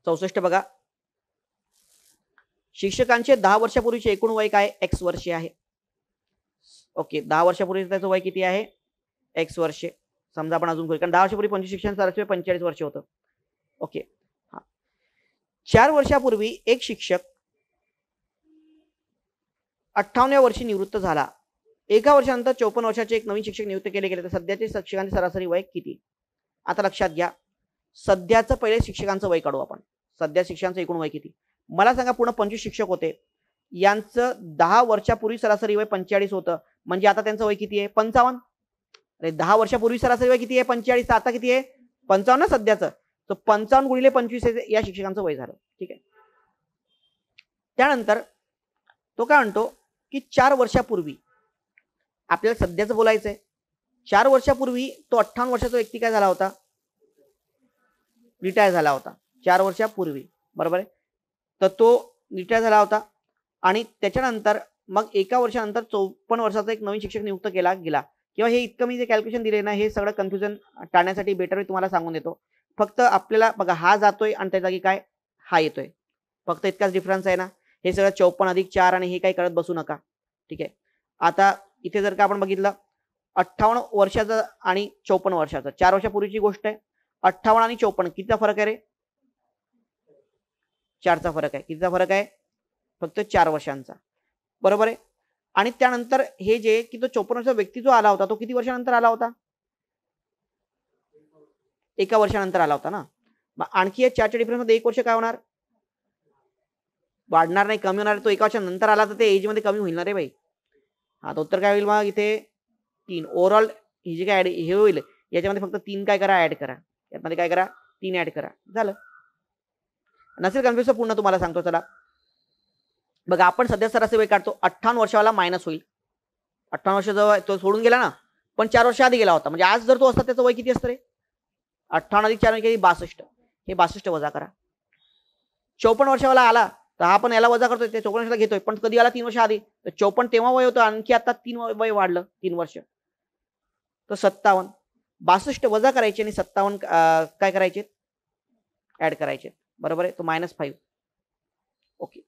चौसष्ट बघा. शिक्षकांचे 10 वर्षापूर्वीचे एकूण वय काय x वर्षे आहे. ओके 10 वर्षापूर्वी त्याचं वय किती आहे x वर्षे. समजा आपण अजून कारण 10 वर्षापूर्वी 25 शिक्षण सरासरी 45 वर्ष होतं. ओके हा 4 वर्षापूर्वी एक शिक्षक 58व्या वर्षी निवृत्त झाला. एका वर्षानंतर 54 वर्षाचे एक नवीन शिक्षक नियुक्त केले गेले तर सध्याचे शिक्षकांचे सरासरी वय किती. आता लक्षात घ्या सध्याचं पहिले शिक्षकांचं वय काढू आपण. सध्या शिक्षकांचं एकूण वय किती मला सांगा. पूर्ण 25 शिक्षक होते यांचं 10 वर्षापूर्वी सरासरी वय 45 होतं म्हणजे आता त्यांचं वय किती आहे 55. अरे 10 वर्षापूर्वी सरासरी वय किती आहे 45. आता किती आहे 55 ना सध्याचं. तर 55 गुणिले 25 या शिक्षकांचं वय झालं. ठीक आहे. त्यानंतर तो काय म्हणतो की 4 वर्षापूर्वी आपल्याला सध्याचं बोलायचंय. 4 वर्षापूर्वी तो 58 वर्षाचा व्यक्ती काय झाला होता रिटायर झाला होता 4 वर्षापूर्वी बरोबर आहे. तर तो रिटायर झाला होता आणि त्याच्यानंतर मग एका वर्षानंतर 54 वर्षाचा एक नवीन शिक्षक नियुक्त केला गेला. किंवा हे इतकं मी जे कॅल्क्युलेशन दिले ना हे सगळं कन्फ्युजन टाळण्यासाठी बेटर मी तुम्हाला सांगून देतो. फक्त आपल्याला बघा हा जातोय आणि त्या जागी काय हा येतोय फक्त इतकाच डिफरन्स आहे ना. हे सगळं 54 अधिक 4 आणि हे काही करत बसू नका. ठीक आहे. आता इथे जर का आपण बघितलं 58 वर्षाचं आणि 54 वर्षाचं 4 वर्षापूर्वीची गोष्ट आहे. 58 आणि 54 कितीचा फरक आहे रे 4चा फरक आहे. कितीचा फरक आहे फक्त 4 वर्षांचा बरोबर आहे. आणि त्यानंतर हे जे की तो 54 वर्षाचा व्यक्ती जो आला होता तो किती वर्षानंतर आला होता 1 वर्षानंतर आला होता ना. मग आणखी या 4च्या डिफरन्स मध्ये 1 वर्ष काय होणार वाढणार नाही कमी होणार. तो 1 वर्षानंतर आला तर ते एज मध्ये कमी होईल ना रे भाई. हा तर उत्तर काय होईल मग इथे 3. ओव्हरऑल ही जी काय हे होईल याच्यामध्ये फक्त 3 काय करा ऍड करा. यामध्ये काय करा 3 ऍड करा झालं. नसेल कन्फ्युज पूर्ण तुम्हाला सांगतो. चला बघा आपण सध्या सरासरी वय काढतो. 58 वर्षावाला मायनस होईल. 58 वर्षाचा तो सोडून गेला ना पण 4 वर्ष आधी गेला होता म्हणजे आज जर तो असता त्याचं वय किती असतं रे 58 अधिक 4 म्हणजे 62. हे 62 वजा करा. 54 वर्षावाला आला तर हा पण याला वजा करतोय ते 54 वर्षाला घेतोय पण कधी आला 3 वर्ष आधी. तर 54 तेव्हा वय होतं आणखी आता 3 वय वाढलं 3 वर्ष तर 57. 62 वजा करायचे आणि 57 काय करायचे ऍड करायचे बरोबर आहे. तो -5. ओके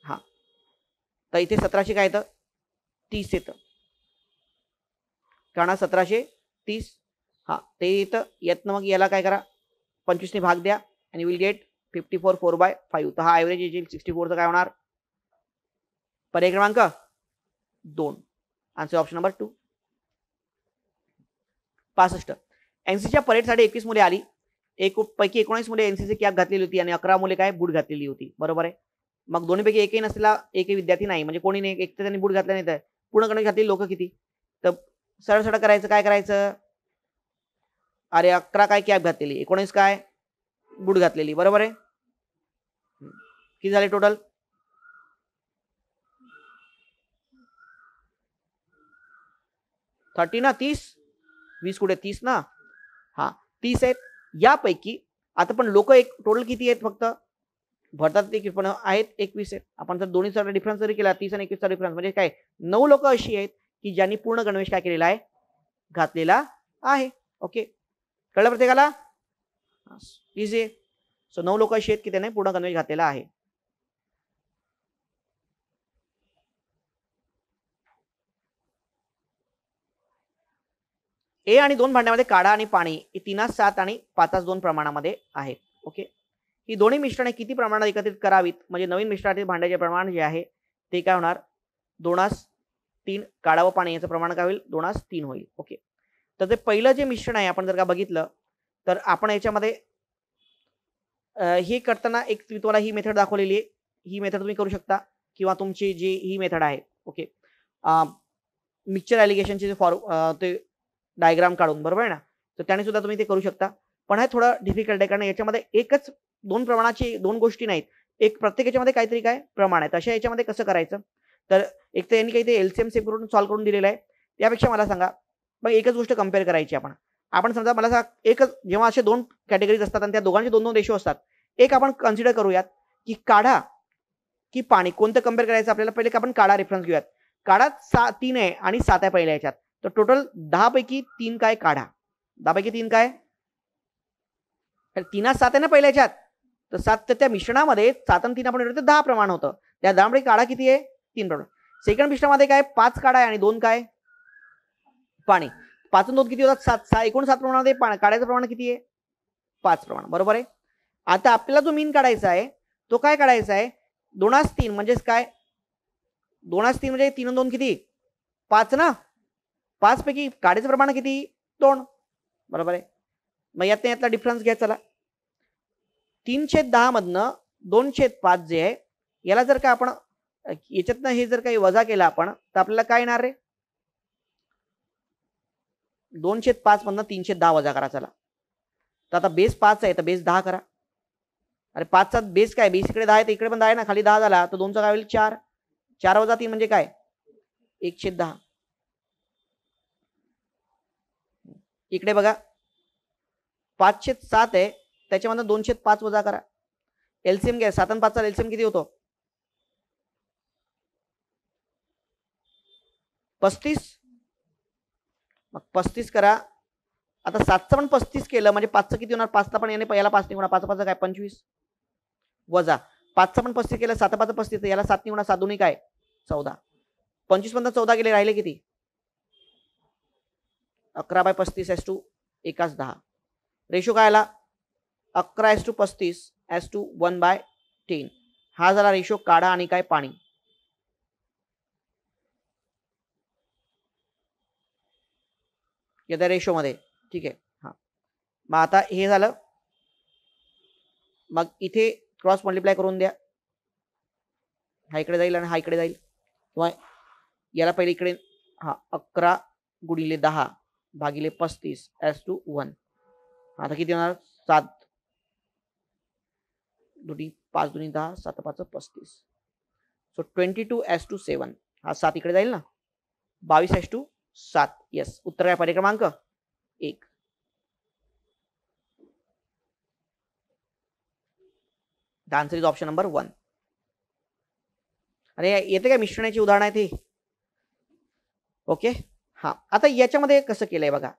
हा तर इथे 1700 काय येतं 30 येतं कारण 1730 हा ते येतं. यातनं मग याला काय करा 25 ने भाग द्या आणि विल गेट 54 4/5. तर हा ऍव्हरेज येईल 64चं काय होणार पर्याय क्रमांक 2. Answer option number 2. 65. एनसीच्या परेडसाठी 21 मुले आली. पैकी 19 मुले एनसीसी कॅप घातलेली होती आणि 11 मुले काय बूट घातलेली होती बरोबर आहे. मग दोन्हीपैकी एकही नसलेला एकही विद्यार्थी नाही म्हणजे कोणी नाही. एक तर त्यांनी बूट घातला नाही तर पूर्ण गणवेश घातलेली लोक किती. तर सरळ सरळ करायचं काय करायचं अरे 11 काय कॅप घातलेली, 19 काय बूट घातलेली, बरोबर आहे. किती झाले टोटल? 30 ना, 30, 20 कुठे 30 ना, हा 30 आहेत. यापैकी आता पण लोक एक टोटल किती आहेत फक्त भरतात ते पण आहेत 21 आहेत. आपण जर दोन्हीचा डिफरन्स जरी केला 30 आणि 21चा डिफरन्स म्हणजे काय 9 लोक अशी आहेत की ज्यांनी पूर्ण गणवेश काय केलेला आहे, घातलेला आहे. ओके, कळलं प्रत्येकाला? इझी आहे. सो 9 लोक अशी आहेत की त्याने पूर्ण गणवेश घातलेला आहे. ए आणि 2 भांड्यामध्ये काढा आणि पाणी हे 3 7 आणि 5 2 प्रमाणामध्ये आहे. ओके, ही दोन्ही मिश्रणे किती प्रमाणात एकत्रित करावीत म्हणजे नवीन मिश्रणातील भांड्याचे प्रमाण जे आहे ते काय होणार 2:3 काढा व पाणी याचं प्रमाण काय होईल 2:3 होईल. ओके, तर ते पहिलं जे मिश्रण आहे आपण जर का बघितलं तर आपण याच्यामध्ये हे करताना एक तुम्हाला ही मेथड दाखवलेली आहे. ही मेथड तुम्ही करू शकता किंवा तुमची जी ही मेथड आहे. ओके, मिक्सचर ॲलिगेशनचे ते डायग्राम काढून, बरोबर आहे ना, तर त्याने सुद्धा तुम्ही ते करू शकता. पण हे थोडं डिफिकल्ट आहे कारण याच्यामध्ये एकच दोन प्रमाणाची दोन गोष्टी नाहीत, एक प्रत्येक याच्यामध्ये काहीतरी काय प्रमाण आहे. तशा याच्यामध्ये कसं करायचं, तर एक तर यांनी काही ते एलसीएम सेम करून सॉल्व्ह करून दिलेलं आहे. त्यापेक्षा मला सांगा मग एकच गोष्ट कम्पेअर करायची आपण समजा मला सांगा एकच जेव्हा असे दोन कॅटेगरीज असतात आणि त्या दोघांचे 2-2 रेशो असतात, एक आपण कन्सिडर करूयात की काढा की पाणी, कोणतं कम्पेअर करायचं आपल्याला, पहिले आपण काढा रेफरन्स घेऊयात. काढा 3 आहे आणि 7 आहे पहिल्या ह्याच्यात, तर टोटल 10 पैकी 3 काय काढा, 10 पैकी 3 काय 3 7 आहे ना पहिल्या ह्याच्यात, तर 7 तर त्या मिश्रणामध्ये 7 आणि 3 आपण 10 प्रमाण होतं. त्या 10 पैकी काढा किती आहे 3 प्रमाण. सेकंड मिश्रणामध्ये काय 5 काढा आहे आणि 2 काय पाणी. 5 आणि 2 किती होतात 7, एकूण 7 प्रमाणामध्ये काढायचं प्रमाण किती आहे 5 प्रमाण, बरोबर आहे. आता आपल्याला जो मीन काढायचा आहे तो काय काढायचा आहे 2:3 म्हणजेच काय 2:3 म्हणजे 3 आणि 2 किती 5 ना, 5 पैकी काढायचं प्रमाण किती 2, बरोबर आहे. मग यातला डिफरन्स घ्या. चला 3/10 मधनं 2/5 जे आहे याला जर का आपण याच्यातनं हे जर काही वजा केलं आपण तर आपल्याला काय येणार रे 2/5 मधनं 3/10 वजा करा. चला तर आता बेस 5 आहे तर बेस 10 करा. अरे 5चा बेस काय, बेस इकडे 10 आहे तर इकडे पण 10 आहे ना, खाली 10 झाला तर 2चा काय होईल 4, 4 वजा 3 म्हणजे काय 1/10. इकडे बघा 5/7 आहे त्याच्यामधनं 2/5 वजा करा. एलसीएम घ्या, 7 आणि 5चा एलसीएम किती होतो 35. मग 35 करा. आता 7चं पण 35 केलं म्हणजे 5चं किती होणार, 5चा पण याने याला 5 निघणार, 5 काय 25 वजा 5चा पण 35 केलं, 7 5 35 याला 7 निघणार, 7 2 काय 14. 25 मधनं 14 गेले, राहिले किती 11/35 एकाच 10. रेशो काय आला 11:35 1/10. हा झाला रेशो काढा आणि काय पाणी. या रेशो मध्ये, ठीक आहे. हा मग आता हे झालं, मग इथे क्रॉस मल्टिप्लाय करून द्या. हा इकडे जाईल आणि हा इकडे जाईल, किंवा याला पहिले इकडे हा 11 × 10 भागिले 35/1. आता किती होणार 7 2 5 2 10 7 5 35. सो 22:7. हा 7 इकडे जाईल ना 22:7. येस, उत्तर काय पर्याय क्रमांक 1. The answer is option number 1. अरे येते काय मिश्रणाची उदाहरण आहे ते. ओके, हा आता याच्यामध्ये कसं केलंय बघा,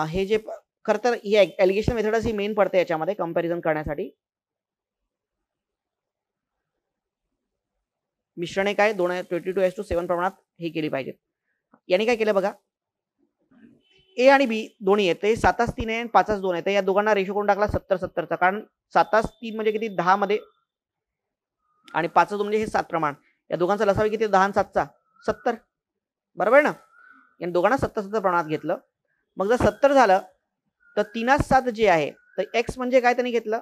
हे जे खरं तर ही एलिगेशन मेथडच ही मेन पडते याच्यामध्ये कंपॅरिझन करण्यासाठी. मिश्रणे काय 22:7 प्रमाणात हे केली पाहिजेत. यांनी काय केलं बघा, ए आणि बी दोन्ही आहेत ते 7:3 आहे आणि 5:2 आहे, तर या दोघांना रेशो करून टाकला 70-70चा, कारण 7:3 म्हणजे किती 10 मध्ये आणि 5:2 म्हणजे हे 7 प्रमाण, या दोघांचा लसावी किती 10 आणि 7चा 70, बरोबर ना. या दोघांना 70-70 प्रमाणात घेतलं. मग जर 70 झालं तर 3:7 जे आहे तर एक्स म्हणजे काय त्यांनी घेतलं,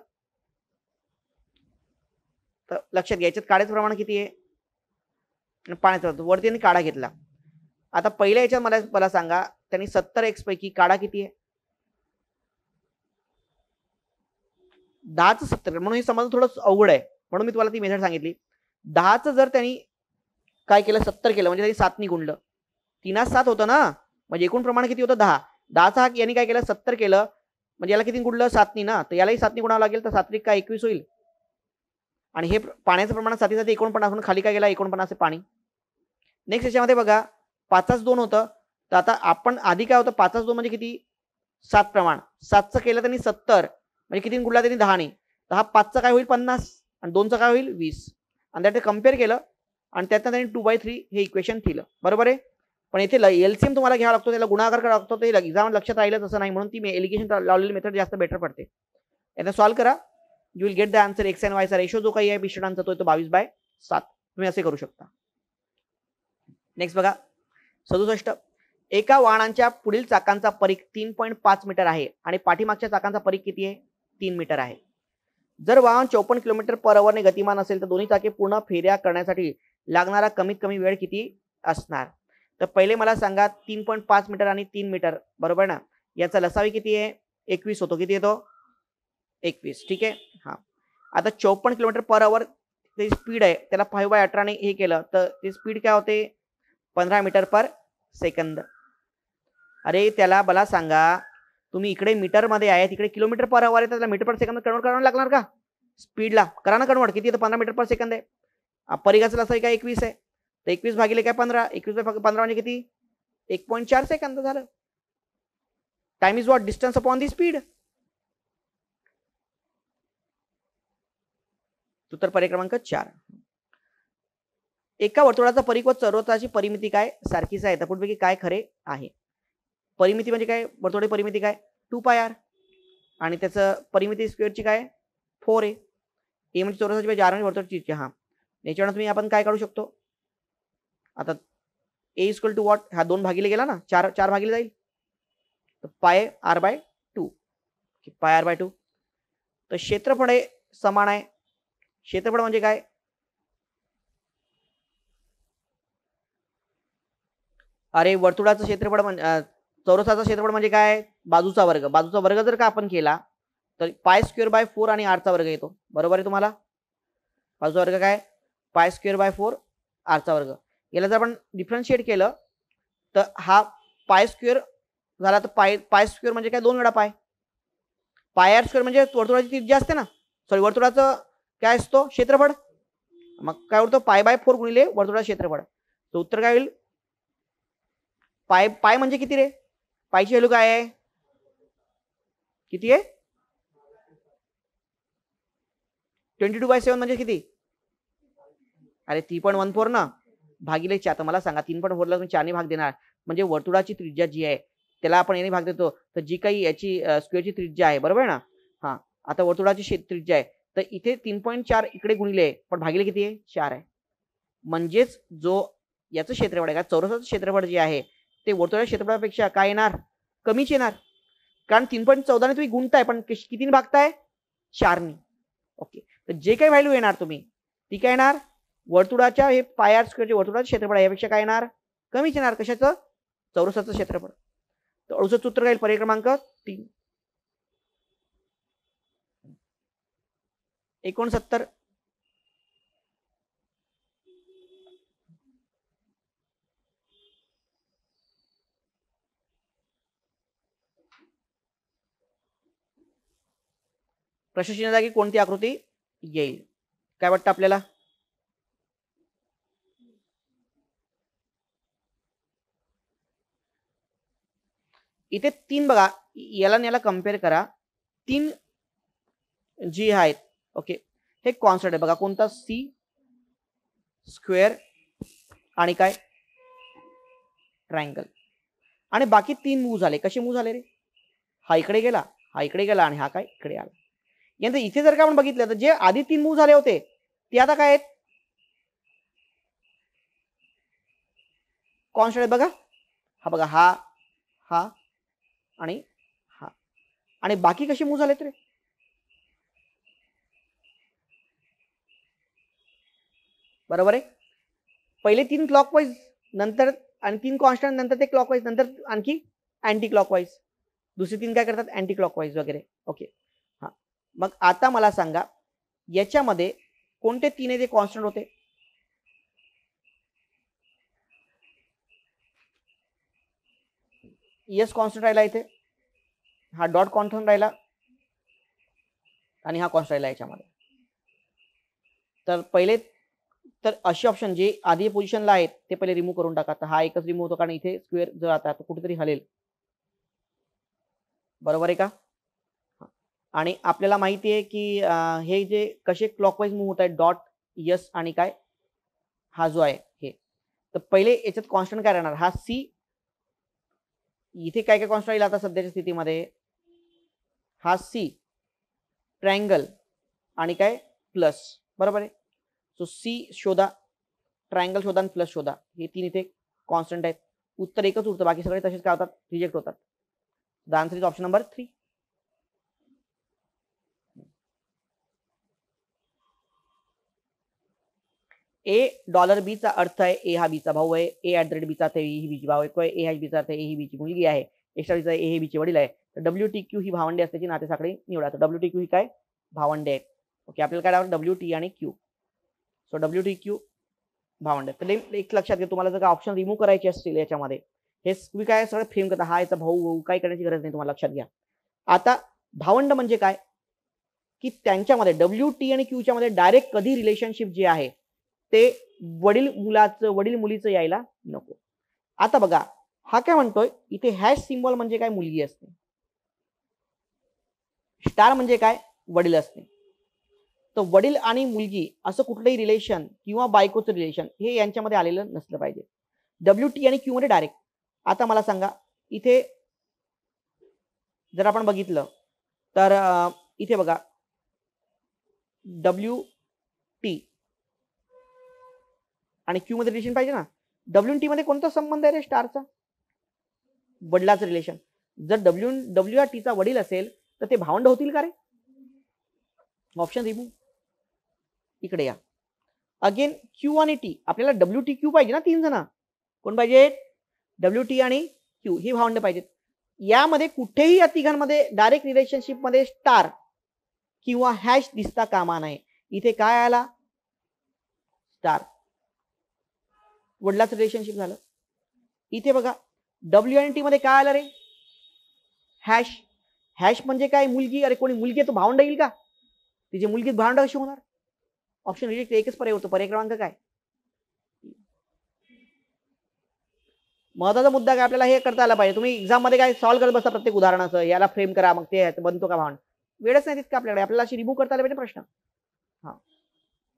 तर लक्षात घ्या याच्यात काढायचं प्रमाण किती आहे पाण्याचं, वरती त्यांनी काढा घेतला. आता पहिल्या याच्यात मला सांगा त्यांनी 70x पैकी काढा किती आहे 10चं 70 म्हणून हे समजणं थोडं अवघड आहे, म्हणून मी तुम्हाला ती मेथड सांगितली. 10चं जर त्यांनी काय केलं 70 केलं म्हणजे त्यांनी 7नी गुणलं, 3 7 होतं ना, म्हणजे एकूण प्रमाण किती होतं 10. 10चा यांनी काय केलं 70 केलं म्हणजे याला किती गुणलं 7नी ना, तर यालाही 7नी गुणावं लागेल, तर 7 काय 21 होईल. आणि हे पाण्याचं प्रमाण 7 49 म्हणून खाली काय गेला 49 पाणी. नेक्स्ट याच्यामध्ये बघा 5च 2 होतं, तर आता आपण आधी काय होतं 5च 2 म्हणजे किती 7 प्रमाण, 7चं केलं त्यांनी 70 म्हणजे किती गुणला त्यांनी 10नी, तर हा 5चा काय होईल 50 आणि 2चा काय होईल 20 आणि त्यात कम्पेअर केलं आणि त्यातनं त्यांनी 2/3 हे इक्वेशन केलं. बरोबर आहे. पण इथे एलसीएम तुम्हाला घ्यावा लागतो, त्याला गुणाकार करावा लागतो, ते एक्झाम लक्षात राहिलं तसं नाही, म्हणून ती एलिगेशन लावलेली मेथड जास्त बेटर पडते. याचा सॉल्व्ह करा, you will get the answer. X and वायचा रेशो जो काही आहे मिश्रणांचा तो 22/7. तुम्ही असे करू शकता. नेक्स्ट बघा 67. एका वाहनाच्या पुढील चाकांचा परीघ 3.5 मीटर आहे आणि पाठीमागच्या चाकांचा परीघ किती आहे 3 मीटर आहे. जर वाहन 54 किलोमीटर पर आवर ने गतिमान असेल तर दोन्ही चाके पूर्ण फेऱ्या करण्यासाठी लागणारा कमीत कमी वेळ किती असणार. तर पहिले मला सांगा 3.5 मीटर आणि 3 मीटर बरोबर ना, याचा लसावी किती आहे 21 होतो. किती येतो 21. ठीक आहे. हा आता 54 किलोमीटर पर आवर ते स्पीड आहे, त्याला 5/18 ने हे केलं तर ते स्पीड काय होते 15 मीटर पर सेकंद. अरे त्याला मला सांगा तुम्ही इकडे मीटर मध्ये आहे तिकडे किलोमीटर पर आवर आहे, त्याला मीटर पर सेकंद कन्वर्ट करावं लागणार का स्पीडला. करा ना कन्वर्ट. किती येतं 15 मीटर पर सेकंद आहे. परिघाचं लसावी काय 21 आहे, तर 21 भागिले काय 15, 21/15 म्हणजे किती 1.4 सेकंद झालं. Time is what distance upon the speed. उत्तर पर्याय क्रमांक 4. एका वर्तुळाचा परीघ व चौरसाची परिमिती काय सारखीच आहे, त्यापैकी काय खरे आहे. परिमिती म्हणजे काय वर्तुळाची परिमिती काय 2πr आणि त्याचं परिमिती स्क्वेअरची काय 4a. ए म्हणजे चौरसाची पाहिजे, आर म्हणजे वर्तुळाची. हा याच्यावर तुम्ही आपण काय काढू शकतो आता ए इक्वल टू व्हॉट, हा 2 भागिले गेला ना 4 भागिले जाईल, तर πr/2 πr/2. तर क्षेत्रफळ हे समान आहे. क्षेत्रफळ म्हणजे काय अरे वर्तुळाचं क्षेत्रफळ म्हणजे चौरसाचं क्षेत्रफळ म्हणजे काय बाजूचा वर्ग. बाजूचा वर्ग जर का आपण केला तर π²/4 आणि r चा वर्ग येतो. बरोबर आहे तुम्हाला. बाजूचा वर्ग काय π²/4 r चा वर्ग. याला जर आपण डिफरन्शिएट केलं तर हा π² झाला, तर π² म्हणजे काय 2 वेळा πr² म्हणजे वर्तुळाची त्रिज्या असते ना, सॉरी वर्तुळाचं काय असतो क्षेत्रफळ. मग काय होतं π/4 गुणिले वर्तुळाचं क्षेत्रफळ. तर उत्तर काय होईल पाय म्हणजे किती रे, पायची व्हॅल्यू काय आहे किती आहे 22/7 म्हणजे किती अरे 3.14 ना भागिले 4. तर मला सांगा 3.4 ला तुम्ही 4 ने भाग देणार म्हणजे वर्तुळाची त्रिज्या जी आहे त्याला आपण याने भाग देतो, तर जी काही याची स्क्वेअरची त्रिज्या आहे बरोबर ना. हा आता वर्तुळाची त्रिज्या आहे तर इथे 3.4 इकडे गुणिले पण भागिले किती आहे 4 आहे. म्हणजेच जो याचं क्षेत्रफळ आहे का चौरसाचं क्षेत्रफळ जे आहे ते वर्तुळाच्या क्षेत्रफळापेक्षा काय येणार कमीच येणार, कारण 3.14 ने तुम्ही गुणताय पण कितीने भागताय 4 ने. ओके तर जे काही व्हॅल्यू येणार तुम्ही ती काय येणार वर्तुळाच्या हे πr² वर्तुळाचं क्षेत्रफळ यापेक्षा काय येणार कमीच येणार. कशाचं चौरसाचं क्षेत्रफळ. तर 68 उत्तर काय पर्याय क्रमांक 3. 69. प्रश्नचिन्ह जागी कोणती आकृती येईल काय वाटतं आपल्याला. इथे 3 बघा याला याला कम्पेअर करा. 3 जी आहेत ओके हे कॉन्स्टंट आहे बघा कोणता c² आणि काय ट्रायंगल आणि बाकी 3 मूव्ह झाले. कसे मूव्ह झाले रे, हा इकडे गेला हा इकडे गेला आणि हा काय इकडे आला. यानंतर इथे जर का आपण बघितलं तर जे आधी 3 मूव्ह झाले होते ते आता काय आहेत कॉन्स्टंट आहे बघा. हा बघा हा हा आणि हा आणि बाकी कसे मूव्ह झालेत रे बरोबर आहे. पहिले 3 क्लॉकवाईज नंतर आणि 3 कॉन्स्टंट नंतर ते क्लॉकवाईज नंतर आणखी अँटी क्लॉकवाईज दुसरे 3 काय करतात अँटी क्लॉकवाईज वगैरे. ओके हा मग आता मला सांगा याच्यामध्ये कोणते तीन आहे ते कॉन्स्टंट होते? एस कॉन्स्टंट राहिला इथे, हा डॉट कॉन्स्टंट राहिला आणि हा कॉन्स्टंट राहिला याच्यामध्ये. तर पहिले तर असे ऑप्शन जे आधी पोझिशनला आहेत ते पहिले रिमूव्ह करून टाका. तर हा एकच रिमूव्ह होतो कारण इथे स्क्वेअर जर आता कुठेतरी हलेल, बरोबर आहे का? आणि आपल्याला माहिती आहे की हे जे कसे क्लॉकवाईज मूव्ह होत आहेत डॉट यस आणि काय हा जो आहे हे, तर पहिले याच्यात कॉन्स्टंट काय राहणार? हा सी. इथे काय काय कॉन्स्टंट राहील आता सध्याच्या स्थितीमध्ये? हा सी, ट्रायंगल आणि काय प्लस, बरोबर आहे. सो सी शोधा, ट्रायंगल शोधा आणि प्लस शोधा, हे तीन इथे कॉन्स्टंट आहेत. उत्तर एकच उरतं, बाकी सगळे तसेच काय होतात? रिजेक्ट होतात. The answer is option number 3. $B चा अर्थ आहे ए हा बीचा भाऊ आहे, A@B चा अर्थ ही बीची भाऊ आहे, ए हा बीचा अर्थ ही बीची मुलगी आहे, एक्स्ट्रा ए हे बीचे वडील आहे. तर WTQ ही भावंडे असल्याची नातेसाखळी निवडा. तर WTQ ही काय? भावंडे आहेत. ओके, आपल्याला काय लागतं? WT आणि Q. सो WTQ भावंडे. तर एक लक्षात घ्या, तुम्हाला जर का ऑप्शन रिमूव्ह करायचे असतील याच्यामध्ये, हे तुम्ही काय सगळं फ्रेम करता, हा याचा भाऊ काय करण्याची गरज नाही, तुम्हाला लक्षात घ्या. आता भावंड म्हणजे काय की त्यांच्यामध्ये WT आणि Q च्या मध्ये डायरेक्ट कधी रिलेशनशिप जे आहे ते वडील मुलाचं वडील मुलीचं यायला नको. आता बघा हा काय म्हणतोय इथे, हॅश सिम्बॉल म्हणजे काय? मुलगी असते. स्टार म्हणजे काय? वडील असते. तर वडील आणि मुलगी असं कुठलंही रिलेशन किंवा बायकोचं रिलेशन हे यांच्यामध्ये आलेलं नसलं पाहिजे. WT आणि Q मध्ये डायरेक्ट. आता मला सांगा इथे जर आपण बघितलं तर इथे बघा WT आणि Q मध्ये रिलेशन पाहिजे ना. WT मध्ये कोणता संबंध आहे रे स्टारचा? वडिलाचं रिलेशन. जर W या टीचा वडील असेल तर ते भावंड होतील का रे? Option remove. इकडे या. अगेन Q आणि T, आपल्याला WTQ पाहिजे ना, तीन जण. कोण पाहिजे? WT आणि Q ही भावंड पाहिजेत. यामध्ये कुठेही या तिघांमध्ये डायरेक्ट रिलेशनशिप मध्ये स्टार किंवा हॅश दिसता कामा नये. इथे काय आला? स्टार, वडिलाचं रिलेशनशिप झालं. इथे बघा W आणि T मध्ये काय आलं रे? हॅश. हॅश म्हणजे काय? मुलगी. अरे कोणी मुलगी आहे तो भावंड येईल का? तिची मुलगी भावंड कशी होणार? Option reject. एकच पर्याय होतो. पर्याय क्रमांक काय? महत्वाचा मुद्दा काय आपल्याला हे करता आला पाहिजे. तुम्ही एक्झाम मध्ये काय सॉल्व्ह करत बसता प्रत्येक उदाहरणाचं, याला फ्रेम करा मग ते बनतो का भावंड? वेळच नाही तितका आपल्याकडे. आपल्याला अशी रिमूव्ह करता आला पाहिजे प्रश्न. हा,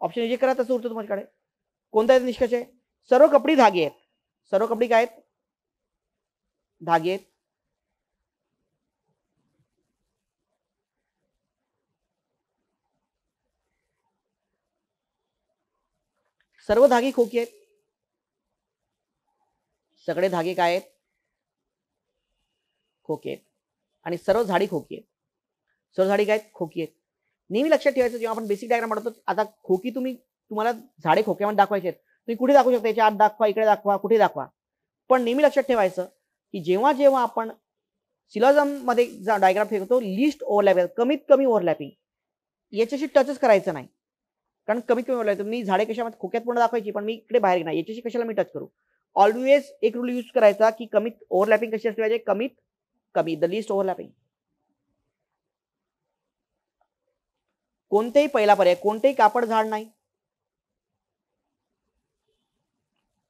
ऑप्शन रिजेक्ट करा, तसं उरतं तुमच्याकडे. कोणता निष्कर्ष आहे? सर्व कपडी धागे आहेत. सर्व कपडी काय आहेत? धागे आहेत. सर्व धागे खोकी आहेत. सगळे धागे काय आहेत? खोकी आहेत. आणि सर्व झाडी खोकी आहेत. सर्व झाडी काय? खोकी आहेत. नेहमी लक्षात ठेवायचं जेव्हा आपण बेसिक डायग्राम बनवतो, आता खोकी तुम्हाला झाडे खोक्यामध्ये दाखवायचे आहेत, तुम्ही कुठे दाखवू शकता? याच्या आत दाखवा, इकडे दाखवा, कुठे दाखवा. पण नेहमी लक्षात ठेवायचं की जेव्हा जेव्हा आपण सिलॉजिझम मध्ये डायग्राम फेकतो, लिस्ट ओव्हरलॅप, कमीत कमी ओव्हरलॅपिंग, याच्याशी टचच करायचं नाही. कारण कमीत कमी ओव्हरलॅप, मी झाडे कशामध्ये खोक्यात पूर्ण दाखवायची, पण मी इकडे बाहेर नाही, याच्याशी कशाला मी टच करू? ऑलवेज एक रूल यूज करायचा की कमीत ओव्हरलॅपिंग कशी असली पाहिजे? कमीत कमी, द लिस्ट ओव्हरलॅपिंग. कोणतेही पहिला पर्याय, कोणतेही कापड झाड नाही.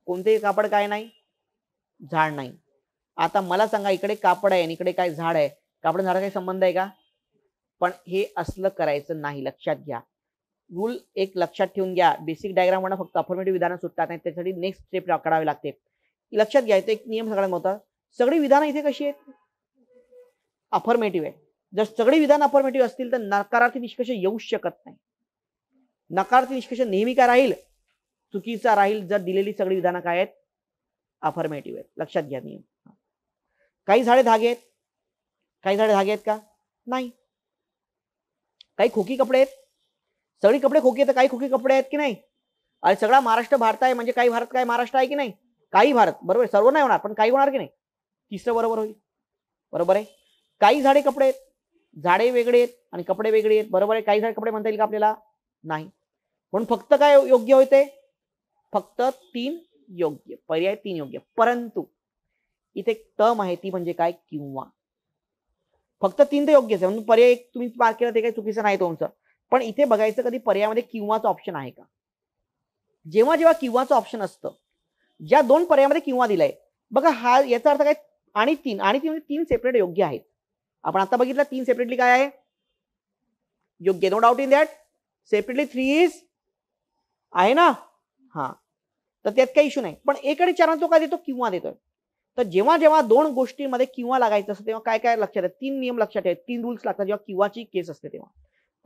कोणतेही कापड काय नाही? झाड नाही. आता मला सांगा इकडे कापड आहे आणि इकडे काय झाड आहे, कापड झाडा काही संबंध आहे का? पण हे असलं करायचं नाही, लक्षात घ्या. रूल एक लक्षात ठेवून घ्या. बेसिक डायग्राम म्हणा फक्त अफर्मेटिव्ह विधानं सुटतात नाही, त्यासाठी नेक्स्ट स्टेप काढावे लागते. लक्षात घ्या, एक नियम सगळ्यात मोठा, सगळी विधानं इथे कशी आहेत? अफर्मेटिव्ह आहे. जर सगळी विधान अफर्मेटिव्ह असतील तर नकारार्थी निष्कर्ष येऊ शकत नाही. नकारार्थी निष्कर्ष नेहमी काय राहील? चुकीचा राहील, जर दिलेली सगळी विधानं काय आहेत? अफर्मेटिव्ह आहेत. लक्षात घ्या नियम. काही झाडे धागे आहेत. काही झाडे धागे आहेत का? नाही. काही खोकी कपडे आहेत. सगळी कपडे खोकी आहेत, काही खोकी कपडे आहेत की नाही? आणि सगळा महाराष्ट्र भारत आहे म्हणजे काही भारत काय महाराष्ट्र आहे की नाही? काही भारत, बरोबर. सर्व नाही होणार पण काही होणार की नाही? तिसरं बरोबर होईल. बरोबर आहे. काही झाडे कपडे आहेत. झाडे वेगळे आहेत आणि कपडे वेगळे आहेत, बरोबर आहे. काही झाड कपडे म्हणता येईल का आपल्याला? नाही. म्हणून फक्त काय योग्य होते? फक्त 3 योग्य, पर्याय 3 योग्य. परंतु इथे एक टर्म आहे ती म्हणजे काय? किंवा. फक्त 3 तर योग्यच आहे, म्हणून पर्याय एक तुम्ही मार्क केला ते काही चुकीचं नाही तुमचं. पण इथे बघायचं कधी पर्यायामध्ये किंवाचं ऑप्शन आहे का? जेव्हा जेव्हा किंवाचं ऑप्शन असतं, ज्या 2 पर्यायामध्ये किंवा दिलाय, बघा हा याचा अर्थ काय? आणि 3 म्हणजे 3 सेपरेट योग्य आहेत. आपण आता बघितलं 3 सेपरेटली काय आहे? योग्य. No doubt in that. Separately 3 is आहे ना? हा. तर त्यात काही इश्यू नाही. पण 1 आणि 4 तो काय देतो? किंवा देतोय. तर जेव्हा जेव्हा 2 गोष्टींमध्ये किंवा लागायचं असतं तेव्हा काय काय लक्षात आहे? 3 नियम लक्षात ठेवा. 3 रूल्स लागतात जेव्हा किंवाची केस असते तेव्हा.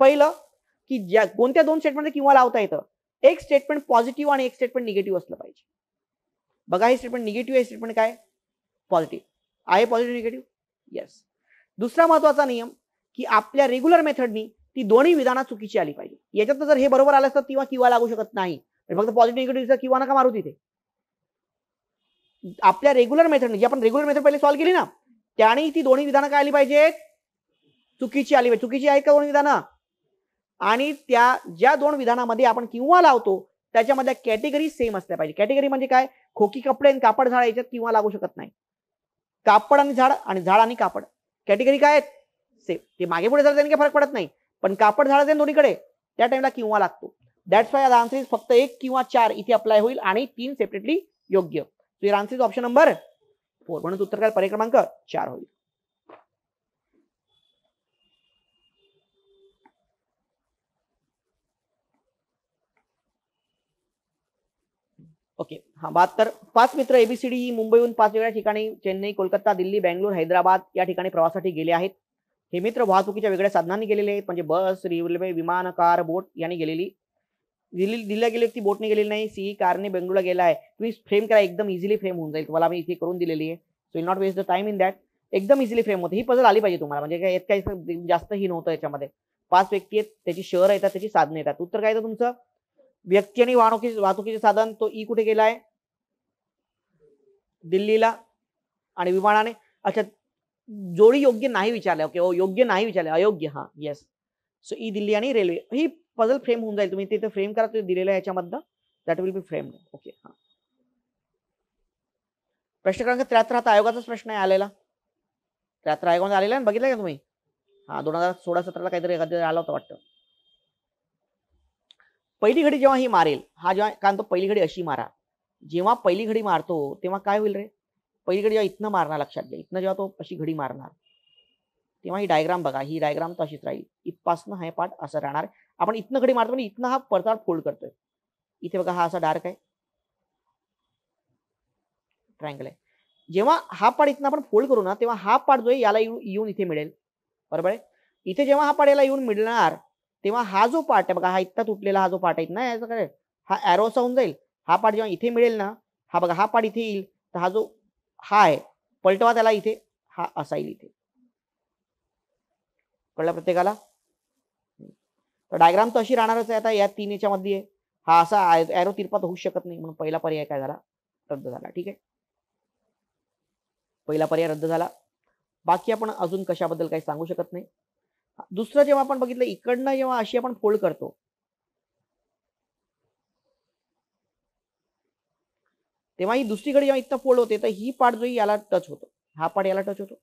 पहिलं की ज्या कोणत्या 2 स्टेटमेंटमध्ये किंवा लावता येतं? एक स्टेटमेंट पॉझिटिव्ह आणि एक स्टेटमेंट निगेटिव्ह असलं पाहिजे. बघा हे स्टेटमेंट निगेटिव्ह आहे, स्टेटमेंट काय? पॉझिटिव्ह. आहे पॉझिटिव्ह निगेटिव्ह? येस. दुसरा महत्वाचा नियम की आपल्या रेग्युलर मेथडनी ती दोन्ही विधानं चुकीची आली पाहिजे. याच्यात जर हे बरोबर आलं असतं तेव्हा किंवा लागू शकत नाही. फक्त पॉझिटिव्ह निगेटिव्ह किंवा नका मारू तिथे. आपल्या रेग्युलर मेथडने जी आपण रेग्युलर मेथड पहिले सॉल्व्ह केली ना, त्याने ती दोन्ही विधानं काय आली पाहिजेत? चुकीची आली पाहिजे. चुकीची आहेत का दोन्ही विधानं? आणि त्या ज्या 2 विधानामध्ये आपण किंवा लावतो त्याच्यामध्ये कॅटेगरी सेम असल्या पाहिजे. कॅटेगरी म्हणजे काय? खोकी कपडे आणि कापड झाड याच्यात किंवा लागू शकत नाही. कापड आणि झाड आणि कापड कॅटेगरी काय आहेत? सेम. ते मागे पुढे झालं त्याने काही फरक पडत नाही. पण कापड झाड आहे दोन्हीकडे, त्या टाइमला किंवा लागतो. दॅट्स वाय आन्सर इज फक्त 1 किंवा 4 इथे अप्लाय होईल आणि 3 सेपरेटली योग्य. So your answer is option number 4. म्हणून उत्तर काय? पर्याय क्रमांक 4 होईल. ओके. हा 72. 5 मित्र एबीसीडी मुंबईहून 5 वेगळ्या ठिकाणी चेन्नई, कोलकाता, दिल्ली, बेंगलोर, हैदराबाद या ठिकाणी प्रवासासाठी गेले आहेत. हे मित्र वाहतुकीच्या वेगळ्या साधनांनी गेलेले आहेत, म्हणजे बस, रेल्वे, विमान, कार, बोट यांनी गेलेली. दिल्लीला गेले ती बोटने गेलेली नाही. सी कारने बेंगळूरला गेला आहे. तुम्ही फ्रेम करा, एकदम इझिली फ्रेम होऊन जाईल. तुम्हाला मी इथे करून दिलेली आहे. So will not waste the time in that. एकदम इझिली फ्रेम होते. ही पझल आली पाहिजे तुम्हाला, म्हणजे काय काही जास्त ही नव्हतं याच्यामध्ये. 5 व्यक्ती आहेत, त्याची शहर येतात, त्याची साधने येतात. उत्तर काय येतं तुमचं? व्यक्ती आणि वाहतुकीचे साधन तो ई कुठे गेलाय? दिल्लीला. आणि विमानाने. अच्छा, जोडी योग्य नाही विचारले. ओके, योग्य नाही विचारले, अयोग्य. हा येस. सो ई दिल्ली आणि रेल्वे ही पझल फ्रेम होऊन जाईल. तुम्ही तिथे फ्रेम करा, दिलेलं याच्यामधनं that will be framed. Okay. हा प्रश्न क्रमांक 73 आता आयोगाचाच प्रश्न आहे आलेला. 73 आयोगामध्ये आलेला आहे, बघितलं का तुम्ही? हा 2016-17 काहीतरी एखाद्या आला होता वाटतं. पहिली घडी जेव्हा ही मारेल, हा जेव्हा कारण तो पहिली घडी अशी मारा. जेव्हा पहिली घडी मारतो तेव्हा काय होईल रे? पहिली घडी जेव्हा इथनं मारणार, लक्षात घ्या, इथनं जेव्हा तो अशी घडी मारणार तेव्हा ही डायग्राम बघा, ही डायग्राम तशीच राहील. इथपासनं हा पार्ट असं राहणार. आपण इथनं घडी मारतो आणि इथनं हा पडताळ फोल्ड करतोय. इथे बघा हा असा डार्क आहे, ट्रायंगल आहे. जेव्हा हा पार्ट इथनं आपण फोल्ड करू ना, तेव्हा हा पार्ट जो आहे याला येऊन इथे मिळेल, बरोबर आहे. इथे जेव्हा हा पार्ट याला येऊन मिळणार तेव्हा हा जो पार्ट आहे बघा, हा इथं तुटलेला हा जो पार्ट आहे ना, याचा काय हा एरो असा होऊन जाईल. हा पार्ट जेव्हा इथे मिळेल ना, हा बघा हा पार्ट इथे येईल, तर हा जो हा आहे पलटवा त्याला इथे, हा असा येईल इथे. कळलं प्रत्येकाला? तर डायग्राम तर अशी राहणारच आहे. आता या 3 याच्यामध्ये हा असा एरो तिरपा होऊ शकत नाही, म्हणून पहिला पर्याय काय झाला? रद्द झाला. ठीक आहे, पहिला पर्याय रद्द झाला. बाकी आपण अजून कशाबद्दल काही सांगू शकत नाही. दुसरं जेव्हा आपण बघितलं इकडनं जेव्हा अशी आपण फोल्ड करतो तेव्हा ही दुसरीकडे जेव्हा इथं फोल्ड होते तर ही पार्ट जो याला टच होतो, हा पार्ट याला टच होतो.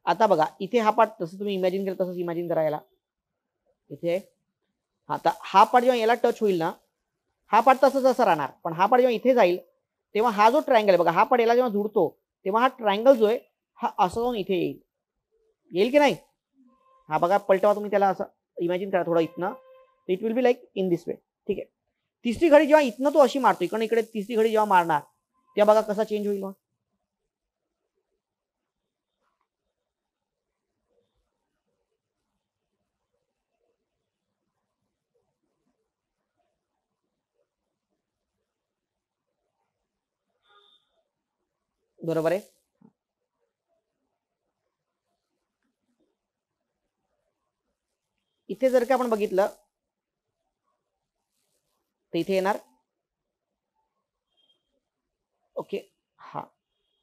आता बघा इथे हा पार्ट जसं तुम्ही इमॅजिन केलं तसंच इमॅजिन करायला इथे. आता हा पार्ट जेव्हा याला टच होईल ना, हा पार्ट तसंच असं राहणार. पण हा पार्ट जेव्हा इथे जाईल तेव्हा हा जो ट्रायंगल आहे बघा, हा पार्ट याला जेव्हा जुडतो तेव्हा हा ट्रायंगल जो आहे हा असं जाऊन इथे येईल. येईल की नाही? हा बघा पलटवा तुम्ही त्याला, असं इमॅजिन करा थोडं इथनं. It will be like in this way. ठीक आहे. तिसरी घडी जेव्हा इथनं तो अशी मारतो, इकडे इकडे तिसरी घडी जेव्हा मारणार तेव्हा बघा कसा चेंज होईल. बरोबर आहे. इथे जर का आपण बघितलं तर इथे येणार ओके. हा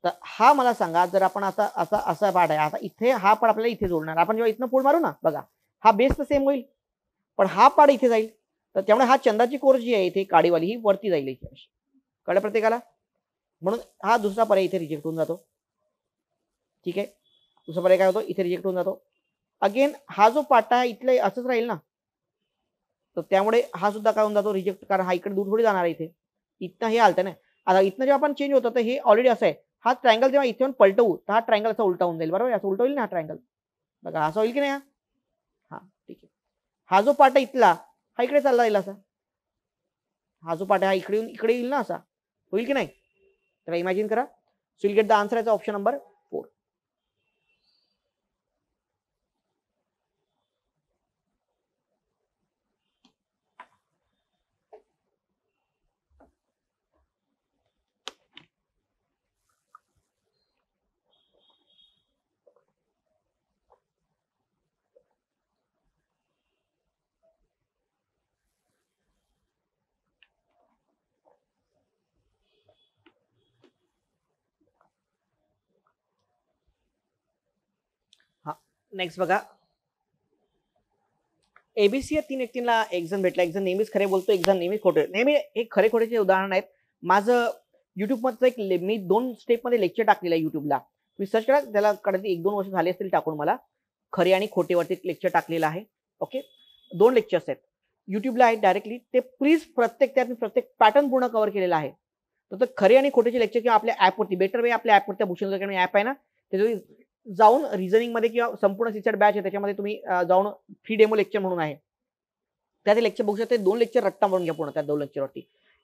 तर हा मला सांगा, जर आपण आता असा असा पार्ट आहे, आता इथे हा पार्ट आपल्याला इथे जोडणार, आपण जेव्हा इथनं फोड मारू ना बघा, हा बेस तर सेम होईल, पण हा पार्ट इथे जाईल, तर त्यामुळे हा चंद्राची कोर जी आहे इथे काडीवाली ही वरती जाईल इथे अशी. कळलं प्रत्येकाला? म्हणून हा दुसरा पर्याय इथे रिजेक्ट होऊन जातो. ठीक आहे, दुसरा पर्याय काय होतो, इथे रिजेक्ट होऊन जातो. अगेन हा जो पार्ट आहे इथले असंच राहील ना, तर त्यामुळे हा सुद्धा काय होऊन जातो रिजेक्ट, कारण हा इकडे दूर थोडी जाणार आहे, इथे इथनं हे आलतं ना. आता इथनं जेव्हा आपण चेंज होतं तर हे ऑलरेडी असं आहे, हा ट्रायंगल जेव्हा इथे पलटवू तर हा ट्रायंगल असा उलटा होऊन जाईल, बरोबर, असं उलट होईल ना हा ट्रायंगल, बघा असं होईल की नाही. हा ठीक आहे, हा जो पार्ट आहे इथला हा इकडे चालला जाईल असा, हा जो पार्ट आहे हा इकडे येईल ना, असा होईल की नाही. तर इमॅजिन करा. So will get the answer as option number 4. हा नेक्स्ट बघा, एबीसी या 3 व्यक्तींना एक जण भेटला, एक जण नेहमीच खरे बोलतो, एक जण नेहमीच खोटे. नेहमी हे खरे खोटेचे उदाहरण आहेत. माझं युट्यूबमध्ये मी 2 स्टेपमध्ये लेक्चर टाकलेलं आहे युट्यूबला, तुम्ही सर्च करा, त्याला कदाचित 1-2 वर्ष झाले असतील टाकून मला. खरे आणि खोटेवरती लेक्चर टाकलेलं आहे. ओके, 2 लेक्चर्स आहेत युट्यूबला आहेत डायरेक्टली, ते प्लीज प्रत्येक पॅटर्न पूर्ण कव्हर केलेला आहे. तर खरे आणि खोटेचे लेक्चर किंवा आपल्या ॲपवरती, बेटर वे आपल्या ॲपवरती भूषण ॲप आहे ना, त्याच्यावरती जाऊन रिझनिंग मध्ये किंवा संपूर्ण सीचर बॅच आहे त्याच्यामध्ये तुम्ही जाऊन फ्री डेमो लेक्चर म्हणून आहे, त्या लेक्चर बघू शकता. 2 लेक्चर रट्टा मारून घ्या पूर्ण त्या 2 लेक्चरवरती.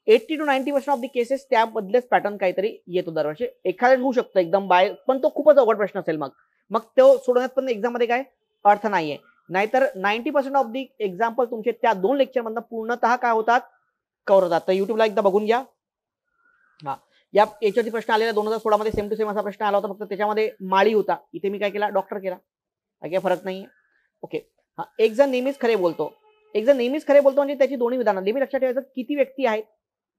80 to 90% ऑफ द केसेस त्याबद्दलच पॅटर्न काहीतरी येतो दरवर्षी. एखाद्या होऊ शकतं एकदम बाय, पण तो खूपच अवघड प्रश्न असेल, मग तो सोडवण्यात पण एक्झाम मध्ये काय अर्थ नाहीये. नाहीतर 90% ऑफ दी एक्झाम्पल तुमचे त्या 2 लेक्चर मधनं पूर्णतः काय होतात, कव्हर होतात. तर युट्यूबला एकदा बघून घ्या. हा, याच्यावरती प्रश्न आलेला 2016 मध्ये सेम टू सेम असा प्रश्न आला होता, फक्त त्याच्यामध्ये माळी होता, इथे मी काय केला, डॉक्टर केला. काही फरक नाहीये. ओके. हा, एक जण नेहमीच खरे बोलतो, एक जण नेहमीच खरे बोलतो म्हणजे त्याची दोन्ही विधानं नेहमी लक्षात ठेवायचं, किती व्यक्ती आहेत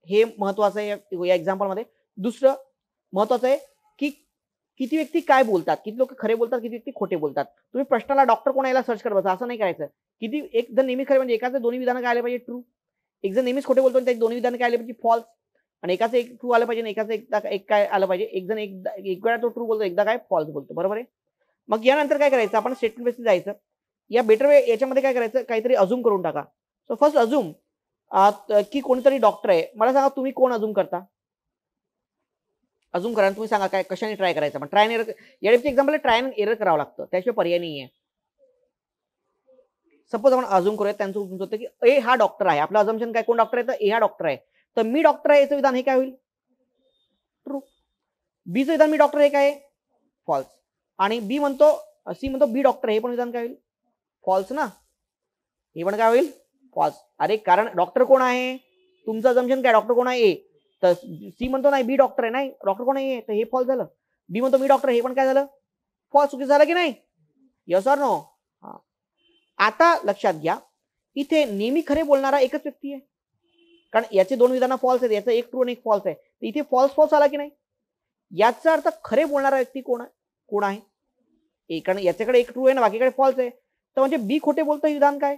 हे महत्वाचं आहे या एक्झाम्पल मध्ये. दुसरं महत्वाचं आहे की किती व्यक्ती काय बोलतात, किती लोक खरे बोलतात, किती व्यक्ती खोटे बोलतात. तुम्ही प्रश्नाला डॉक्टर कोण याला सर्च करत बसा, असं नाही करायचं. किती एक जण नेहमी खरे म्हणजे एकाचे दोन्ही विधानं काय आले पाहिजे, ट्रू. एक जण नेहमीच खोटे बोलतो आणि त्याची दोन्ही विधानं काय आले पाहिजे, फॉल्स. आणि एकाचं एक ट्रू आलं पाहिजे आणि एकाचं एक काय आलं पाहिजे. एक जण एक वेळा तो ट्रू बोलतो, एकदा काय फॉल्स बोलतो, बरोबर आहे. मग यानंतर काय करायचं, आपण स्टेटमेंट बेसिस जायचं. या बेटर वे याच्यामध्ये काय करायचं, काहीतरी अजूम करून टाका. सो फर्स्ट अजूम की कोणीतरी डॉक्टर आहे. मला सांगा तुम्ही कोण अजूम करता, अजूम करा तुम्ही सांगा काय कशाने ट्राय करायचं. पण ट्राय एरर याचे एक्झाम्पल ट्राय अँड एरर करावं लागतं, त्याशिवाय पर्याय नाही आहे. सपोज आपण अजूम करूया, त्यांचं होतं की ए हा डॉक्टर आहे. आपलं अजम्पशन काय, कोण डॉक्टर आहे, तर ए हा डॉक्टर आहे. तर मी डॉक्टर आहे याचं विधान हे काय होईल, ट्रू. बीचं विधान मी डॉक्टर हे काय, फॉल्स. आणि बी म्हणतो, सी म्हणतो बी डॉक्टर, हे पण विधान काय होईल, फॉल्स ना. हे पण काय होईल, फॉल्स. अरे कारण डॉक्टर कोण आहे, तुमचं अजम्पशन काय, डॉक्टर कोण आहे ए, तर सी म्हणतो नाही बी डॉक्टर आहे, नाही डॉक्टर कोण आहे, तर हे फॉल्स झालं. बी म्हणतो मी डॉक्टर, हे पण काय झालं, फॉल्स. चुकीचं झालं की नाही, यस ऑर नो. आता लक्षात घ्या, इथे नेहमी खरे बोलणारा एकच व्यक्ती आहे, कारण याचे 2 विधानं फॉल्स आहेत, याचं एक ट्रू आणि एक फॉल्स आहे. तर इथे फॉल्स फॉल्स आला की नाही, याचा अर्थ खरे बोलणारा व्यक्ती कोण आहे, कारण याच्याकडे एक ट्रू आहे ना, बाकीकडे फॉल्स आहे. तर म्हणजे बी खोटे बोलतो हे विधान काय,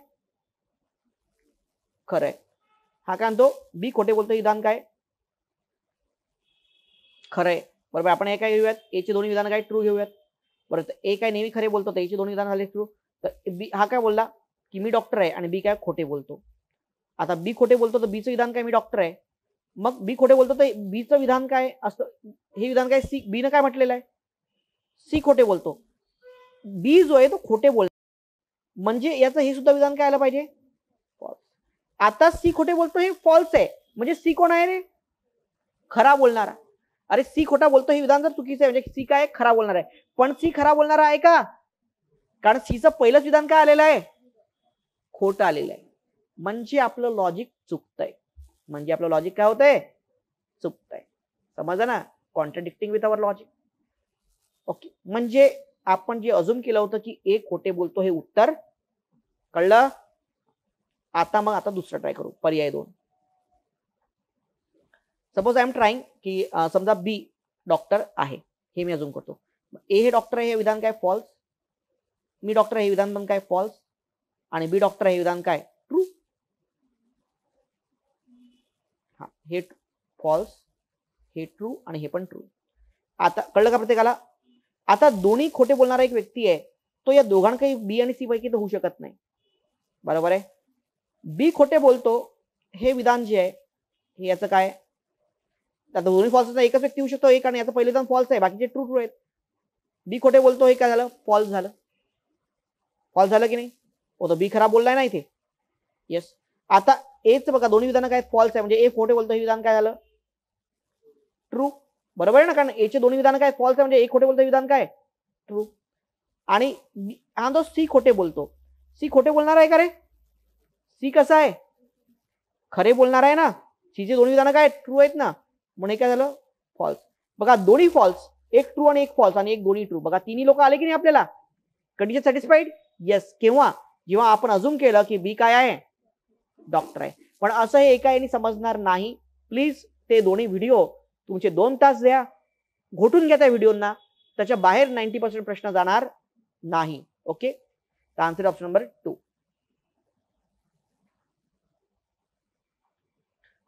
खरं आहे. हा काय म्हणतो, बी खोटे बोलतो विधान काय, खरं आहे, बरोबर. आपण हे काय घेऊयात, एचे दोन्ही विधान काय, ट्रू घेऊयात, बरोबर. ए काय नेहमी खरे बोलतो, त्याचे दोन्ही विधान झाले ट्रू. तर बी हा काय बोलला की मी डॉक्टर आहे, आणि बी काय खोटे बोलतो. आता बी खोटे बोलतो तर बीचं विधान काय, मी डॉक्टर आहे. मग बी खोटे बोलतो तर बीचं विधान काय असतं, हे विधान काय, सी बी न काय म्हटलेलं आहे, सी खोटे बोलतो. बी जो आहे तो खोटे बोलतो, म्हणजे याचं हे सुद्धा विधान काय आलं पाहिजे, फॉल्स. आता सी खोटे बोलतो हे फॉल्स आहे, म्हणजे सी कोण आहे रे, खरा बोलणारा. अरे सी खोटा बोलतो हे विधान जर चुकीचं आहे, म्हणजे सी काय खरा बोलणार आहे. पण सी खरा बोलणारा आहे का, कारण सीचं पहिलंच विधान काय आलेलं आहे, खोटं आलेलं आहे. म्हणजे आपलं लॉजिक चुकतंय, म्हणजे आपलं लॉजिक काय होतंय, चुकतंय. समजलं ना, contradicting with our logic. Okay, म्हणजे आपण जे अजूम केलं होतं की ए खोटे बोलतो हे उत्तर कळलं. आता दुसरा ट्राय करू, पर्याय 2. सपोज आय एम ट्राईंग की समजा बी डॉक्टर आहे, हे मी अजून करतो. ए हे डॉक्टर आहे हे विधान काय? फॉल्स. मी डॉक्टर हे विधान पण काय? फॉल्स. आणि बी डॉक्टर हे विधान काय? ट्रू. हा, हे फॉल्स, हे ट्रू आणि हे पण ट्रू. आता कळलं का प्रत्येकाला? आता दोन्ही खोटे बोलणारा एक व्यक्ती आहे, तो या दोघांकही बी आणि सी पैकी तर होऊ शकत नाही. बरोबर आहे. बी खोटे बोलतो हे विधान जे आहे हे याचं काय? आता दोन्ही फॉल्स, एकच व्यक्ती होऊ शकतो एक, आणि याचं पहिले विधान फॉल्स आहे, बाकीचे ट्रू ट्रू आहेत. बी खोटे बोलतो हे काय झालं? फॉल्स झालं. फॉल्स झालं की नाही? हो, तो बी खराब बोललाय ना इथे. येस. आता एच बघा, दोन्ही विधान काय? फॉल्स आहे, म्हणजे ए खोटे बोलतो हे विधान काय झालं? ट्रू. बरोबर आहे ना, कारण एचे दोन्ही विधान काय? फॉल्स आहे, म्हणजे ए खोटे बोलतो विधान काय? ट्रू. आणि हा तो सी खोटे बोलतो. सी खोटे बोलणार आहे का रे? सी कसा आहे? खरे बोलणार आहे ना. सीचे दोन्ही विधान काय? ट्रू आहेत ना, म्हणून काय झालं? फॉल्स. बघा दोन्ही फॉल्स, एक ट्रू आणि एक फॉल्स आणि एक दोन्ही ट्रू. बघा तिन्ही लोक आले की नाही आपल्याला? Condition satisfied? येस. केव्हा? जेव्हा आपण अजून केलं की बी काय आहे? डॉक्टर आहे. पण असं हे एका याने समजणार नाही. प्लीज ते दोन्ही व्हिडिओ तुमचे 2 तास द्या, घोटून घ्या त्या व्हिडिओना, त्याच्या बाहेर 90% प्रश्न जाणार नाही. ओके. तर आन्सर ऑप्शन नंबर 2.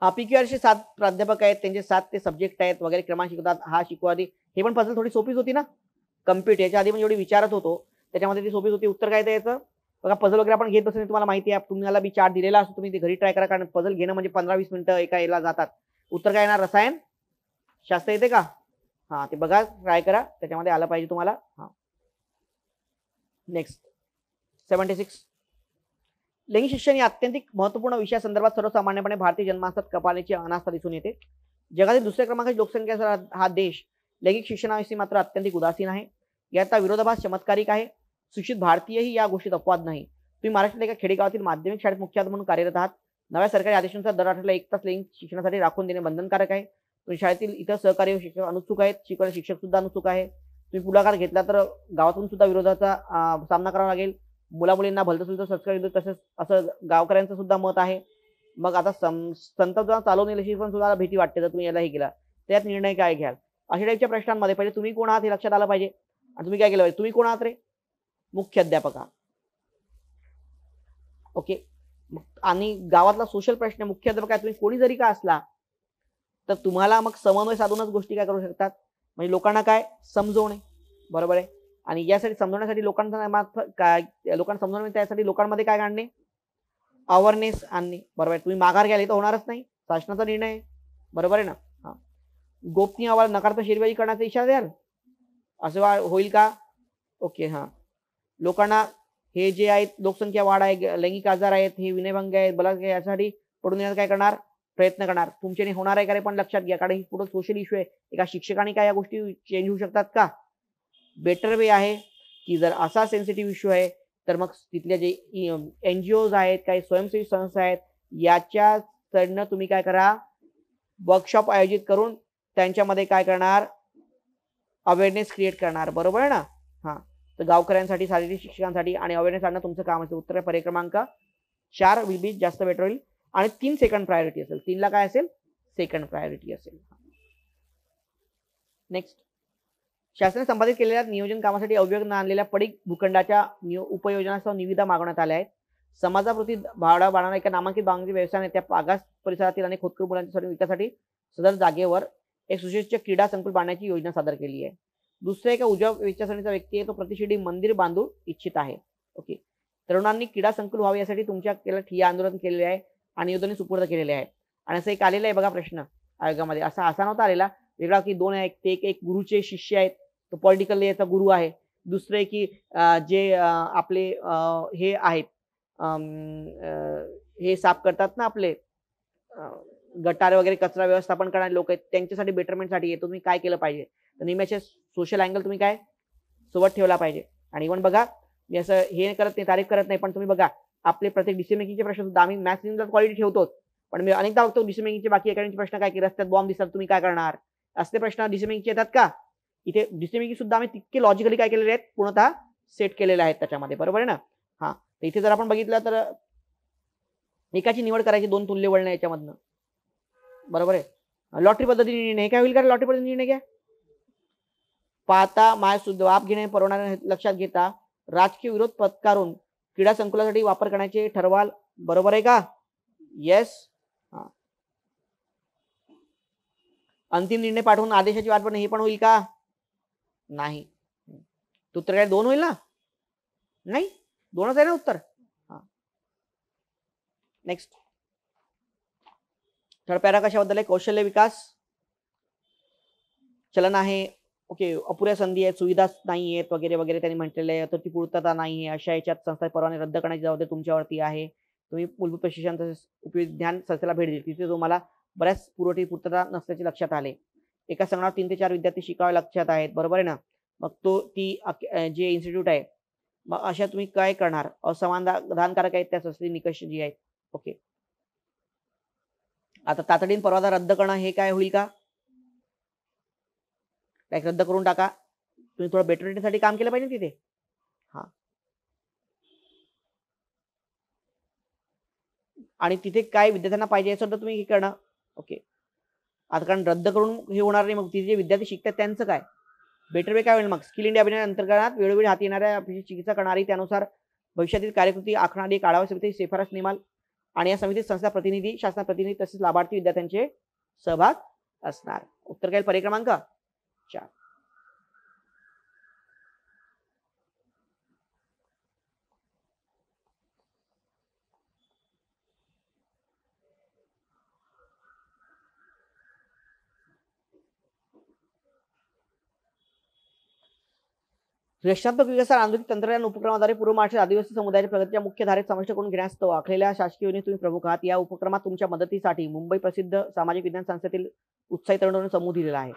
PQRचे 7 प्राध्यापक आहेत, त्यांचे 7 ते सब्जेक्ट आहेत वगैरे, क्रमांक शिकवतात, हा शिकवा आधी. हे पण पझल थोडी सोपीच होती ना. कम्प्युटर याच्या आधी पण जेवढी विचारत होतो त्याच्यामध्ये ती सोपीच होती. उत्तर काय द्यायचं? बघा पझल वगैरे आपण घेत बसले, तुम्हाला माहिती आहे. तुम्हाला बी चार्ट दिलेला असतो, तुम्ही ते घरी ट्राय करा, कारण पझल घेणं म्हणजे 15-20 मिनिटं एका याला जातात. उत्तर काय येणार? रसायन शास्त्र येते का? हा, ते बघा, ट्राय करा, त्याच्यामध्ये आलं पाहिजे तुम्हाला. हा, नेक्स्ट 76. लैंगिक शिक्षण या अत्यंतिक महत्वपूर्ण विषयासंदर्भात सर्वसामान्यपणे भारतीय जनमानसात कपालीची अनास्था दिसून येते. जगातील दुसऱ्या क्रमांकाची लोकसंख्या हा देश लैंगिक शिक्षणाविषयी मात्र अत्यंतिक उदासीन आहे. याचा विरोधाभास चमत्कारिक आहे. सुशिक्षित भारतीयही या गोष्टीत अपवाद नाही. तुम्ही महाराष्ट्रातील एका खेडेगावातील माध्यमिक शाळेत मुख्याध्यापक म्हणून कार्यरत आहात. नव्या सरकारी आदेशानुसार दर आठवड्याला 1 तास लैंगिक शिक्षणासाठी राखून देणे बंधनकारक आहे. तुम्ही शाळेतील इतर सहकारी शिक्षक अनुत्सुक आहेत, शिकवणारे शिक्षक सुद्धा अनुत्सुक आहे. तुम्ही पुढाकार घेतला तर गावातून सुद्धा विरोधाचा सामना करावा लागेल. मुला-मुलींना भलतंसुलतं संस्कार दिले, तसेच असं गावकऱ्यांचं सुद्धा मत आहे. मग आता संतत चालवून येईल अशी पण सुद्धा भीती वाटते. तर तुम्ही याला हे केला, त्यात निर्णय काय घ्याल? अशा टाईपच्या प्रश्नांमध्ये पहिले तुम्ही कोण आहात हे लक्षात आलं पाहिजे. आणि तुम्ही काय केलं पाहिजे? तुम्ही कोण आहात रे? मुख्याध्यापक आहात. ओके. आणि गावातला सोशल प्रश्न, मुख्याध्यापक आहे तुम्ही, कोणी जरी का असला तर तुम्हाला मग समन्वय साधूनच गोष्टी काय करू शकतात, म्हणजे लोकांना काय समजवणे. बरोबर आहे. आणि यासाठी समजवण्यासाठी लोकांना समजवणे, त्यासाठी लोकांमध्ये काय आणणे? अवेअरनेस आणणे. बरोबर आहे. तुम्ही माघार घ्याल तर होणारच नाही, शासनाचा निर्णय आहे. बरोबर आहे ना. हा, गोपनीय अहवाल नकारता शेरबाजी करण्याचा इशारा द्याल, असं होईल का? ओके. हा, लोकांना हे जे आहेत लोकसंख्या वाढ आहे, लैंगिक आजार आहेत, हे विनयभंग आहेत, बलात्कार, यासाठी पडून येण्याचा काय करणार? प्रयत्न करणार. तुमच्याने होणार आहे का रे? पण लक्षात घ्या, कारण ही पुढे सोशल इश्यू आहे. एका शिक्षकाने काय या गोष्टी चेंज होऊ शकतात का? बेटर वे आहे की जर असा सेन्सिटिव्ह इश्यू आहे तर मग तिथल्या जे NGOज आहेत, काही स्वयंसेवी संस्था आहेत, याच्याकडनं तुम्ही काय करा? वर्कशॉप आयोजित करून त्यांच्यामध्ये काय करणार? अवेअरनेस क्रिएट करणार. बरोबर आहे ना. हा, तर गावकऱ्यांसाठी, शारीरिक शिक्षकांसाठी आणि अवेअरनेस आणणं तुमचं काम असेल. उत्तर पर्याय क्रमांक 4 विल बी जास्त बेटर होईल. आणि 3 सेकंड प्रायोरिटी असेल. 3 ला काय असेल? सेकंड प्रायोरिटी असेल. नेक्स्ट. शासनाने संपादित केलेल्या नियोजन कामासाठी अवयोग आणलेल्या पडीक भूखंडाच्या उपयोजनासह निविदा मागवण्यात आल्या आहेत. समाजाप्रती भाडा बाळगणाऱ्या एका नामांकित बांधणी व्यवसायाने त्या मागास परिसरातील अनेक खोतकर मुलांच्या विकासासाठी सदर जागेवर एक सुशिक्षित क्रीडा संकुल बांधण्याची योजना सादर केली आहे. दुसऱ्या एका उजव्या विचारसरणीचा व्यक्ती आहे, तो प्रतिशिर्डी मंदिर बांधू इच्छित आहे. ओके. तरुणांनी क्रीडा संकुल व्हावे यासाठी तुमच्या केला ठिय्या आंदोलन केलेले आहे आणि निवेदने सुपूर्द केलेले आहे. आणि असं एक आलेलं आहे बघा प्रश्न आयोगामध्ये, असा नव्हता आलेला वेगळा की 2 आहेत, ते एक गुरुचे शिष्य आहेत, तो पॉलिटिकल याचा गुरु आहे. दुसरे की जे आपले हे आहेत, हे साफ करतात ना आपले गटार वगैरे, कचरा व्यवस्थापन करणारे लोक आहेत, त्यांच्यासाठी बेटरमेंटसाठी आहे. तुम्ही काय केलं पाहिजे? तर नेहमीचे सोशल अँगल तुम्ही काय सोबत ठेवला पाहिजे. आणि इव्हन बघा, मी असं हे करत नाही, तारीफ करत नाही, पण तुम्ही बघा आपले प्रत्येक डिसिजन मेकिंगचे प्रश्न सुद्धा आम्ही मॅक्सिमम क्वालिटी ठेवतो, पण मी अनेकदा बघतो डिसिजन मेकिंगचे बाकी अकॅडमीचे प्रश्न काय की रस्त्यात बॉम्ब दिसतात, तुम्ही काय करणार? असले प्रश्न डिसिजन मेकिंगचे येतात का? इथे डिसिजन मेकिंग सुद्धा आम्ही तितके लॉजिकली काय केलेले आहेत, पूर्णतः सेट केलेले आहेत त्याच्यामध्ये. बरोबर आहे ना. हा, तर इथे जर आपण बघितलं तर एकाची निवड करायची, 2 तुल्य वळणं याच्यामधनं. बरोबर आहे. लॉटरी पद्धतीने निर्णय काय होईल? का लॉटरी पद्धतीने निर्णय घ्या. पाहता माय जबाब घेणे परवडणारे लक्षात घेता राजकीय विरोध पत्कारून क्रीडा संकुलासाठी वापर करण्याचे ठरवाल. बरोबर आहे का? येस. अंतिम निर्णय पाठवून आदेशाची वाट बघणे हे पण होईल का? नाही. उत्तर काय 2 होईल ना? नाही, 2च आहे ना उत्तर. नेक्स्ट. थर्ड पॅरा कशाबद्दल आहे? कौशल्य विकास चलन आहे. ओके, अपुऱ्या संधी आहेत, सुविधा नाही आहेत वगैरे वगैरे त्यांनी म्हटलेलं आहे. तर ती पूर्तता नाही आहे, अशा याच्यात संस्था परवाने रद्द करण्याची जबाबदारी तुमच्यावरती आहे. तुम्ही मूलभूत प्रशिक्षण तसेच उपयोगी ज्ञान संस्थेला भेट दिली, तिथे तुम्हाला बऱ्याच पुरवठी पूर्तता नसल्याचे लक्षात आले. एका संगणकावर 3 ते 4 विद्यार्थी शिकावे लक्षात आहेत. बरोबर आहे ना? मग ती जे इन्स्टिट्यूट आहे, मग अशा तुम्ही काय करणार? असमाधानकारक आहेत त्या संस्थेचे निकष जे आहेत. ओके, आता तातडीने परवाना रद्द करणं हे काय होईल का? रद्द करून टाका. तुम्ही थोडं बेटरसाठी काम केलं पाहिजे तिथे. हा, आणि तिथे काय विद्यार्थ्यांना पाहिजे असं तर तुम्ही हे करणं. ओके, आता कारण रद्द करून हे होणार नाही. मग तिथे जे विद्यार्थी शिकतात त्यांचं काय? बेटर वे काय होईल? मग स्किल इंडिया अभियान अंतर्गत वेळोवेळी हाती येणाऱ्या चिकित्सा करणारी, त्यानुसार भविष्यातील कार्यकृती आखणारी एक आढावा समिती शिफारस नेमाल आणि या समितीत संस्था प्रतिनिधी, शासन प्रतिनिधी तसेच लाभार्थी विद्यार्थ्यांचे सहभाग असणार. उत्तर काय? पर्याय क्रमांक 4. रचनात्मक विकास आंतरिक तंत्रज्ञान उपक्रमाद्वारे पूर्व महाराष्ट्र आदिवासी समुदायाच्या प्रगतीच्या मुख्य धारेत समाविष्ट करून घेण्यास आखलेल्या शासकीय योजनेत तुम्ही प्रमुख आहात. या उपक्रमात तुमच्या मदतीसाठी मुंबई प्रसिद्ध सामाजिक विज्ञान संस्थेतील उत्साही तरुणांना समूह दिलेला आहे.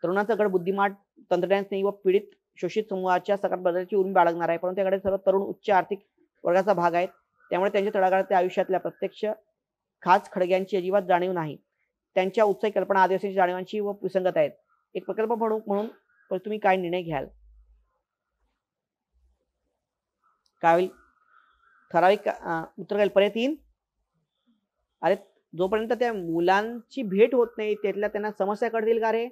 तरुणांचा गट बुद्धिमान, तंत्रज्ञान स्नेही व पीडित शोषित समूहाच्या सकारात्मक बदलाची उर्मी बाळगणार आहे. परंतु याकडे सर्व तरुण उच्च आर्थिक वर्गाचा भाग आहेत. त्यामुळे त्यांच्या तळागाळातील आयुष्यातल्या प्रत्यक्ष खास खडग्यांची अजिबात जाणीव नाही. त्यांच्या उत्साही कल्पना आदिवासींच्या जाणीवांची व विसंगत आहेत. एक प्रकल्प म्हणून तुम्ही काय निर्णय घ्याल? काय होईल? ठराविक उत्तर काय? पर्याय 3. अरे, जोपर्यंत त्या मुलांची भेट होत नाही त्यातल्या त्यांना समस्या कळतील का रे?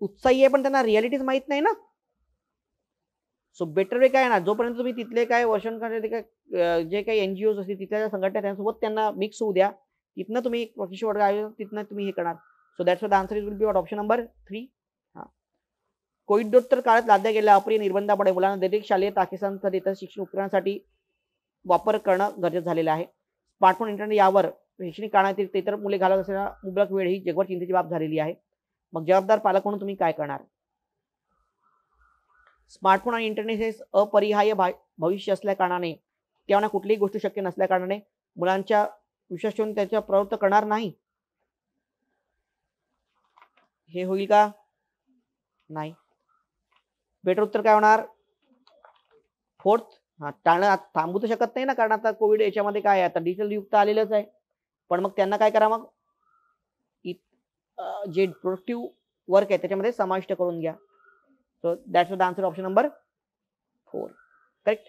उत्साही आहे पण त्यांना रियालिटीज माहित नाही ना. सो बेटर वे काय ना, जोपर्यंत तुम्ही तिथले काय जे काही एनजीओ असतील तिथल्या संघटना त्यांच्यासोबत त्यांना मिक्स होऊ द्या. तिथनं तुम्ही प्रशिक्षण वर्ग आयोजन तिथनं तुम्ही हे करणार. So that's the answer is will be option number 3. कोविडोत्तर काळात लादल्या गेलेल्या अप्रिय निर्बंधामुळे मुलांना दैनिक शालेय ताकिसांसाठी इतर शिक्षण उपकरणांसाठी वापर करणं गरजेचं झालेलं आहे. स्मार्टफोन, इंटरनेट यावर शैक्षणिक कारणातील इतर मुले घालत असलेला मुबलक वेळ ही जगभर चिंतेची बाब झालेली आहे. मग जबाबदार पालक म्हणून तुम्ही काय करणार? स्मार्टफोन आणि इंटरनेट हे अपरिहार्य भविष्य असल्या कारणाने, तेव्हा कुठलीही गोष्ट शक्य नसल्या कारणाने मुलांच्या विश्वास ठेवून त्याच्या प्रवृत्त करणार नाही. हे होईल का? नाही. बेटर उत्तर काय होणार? 4th. टाळणं थांबू तर शकत नाही ना, कारण आता कोविड याच्यामध्ये काय आहे, आता डिजिटल युग तर आलेलंच आहे. पण मग त्यांना काय करा, मग जे प्रोडक्टिव्ह वर्क आहे त्याच्यामध्ये समाविष्ट करून घ्या. So that's the answer option number 4. Correct.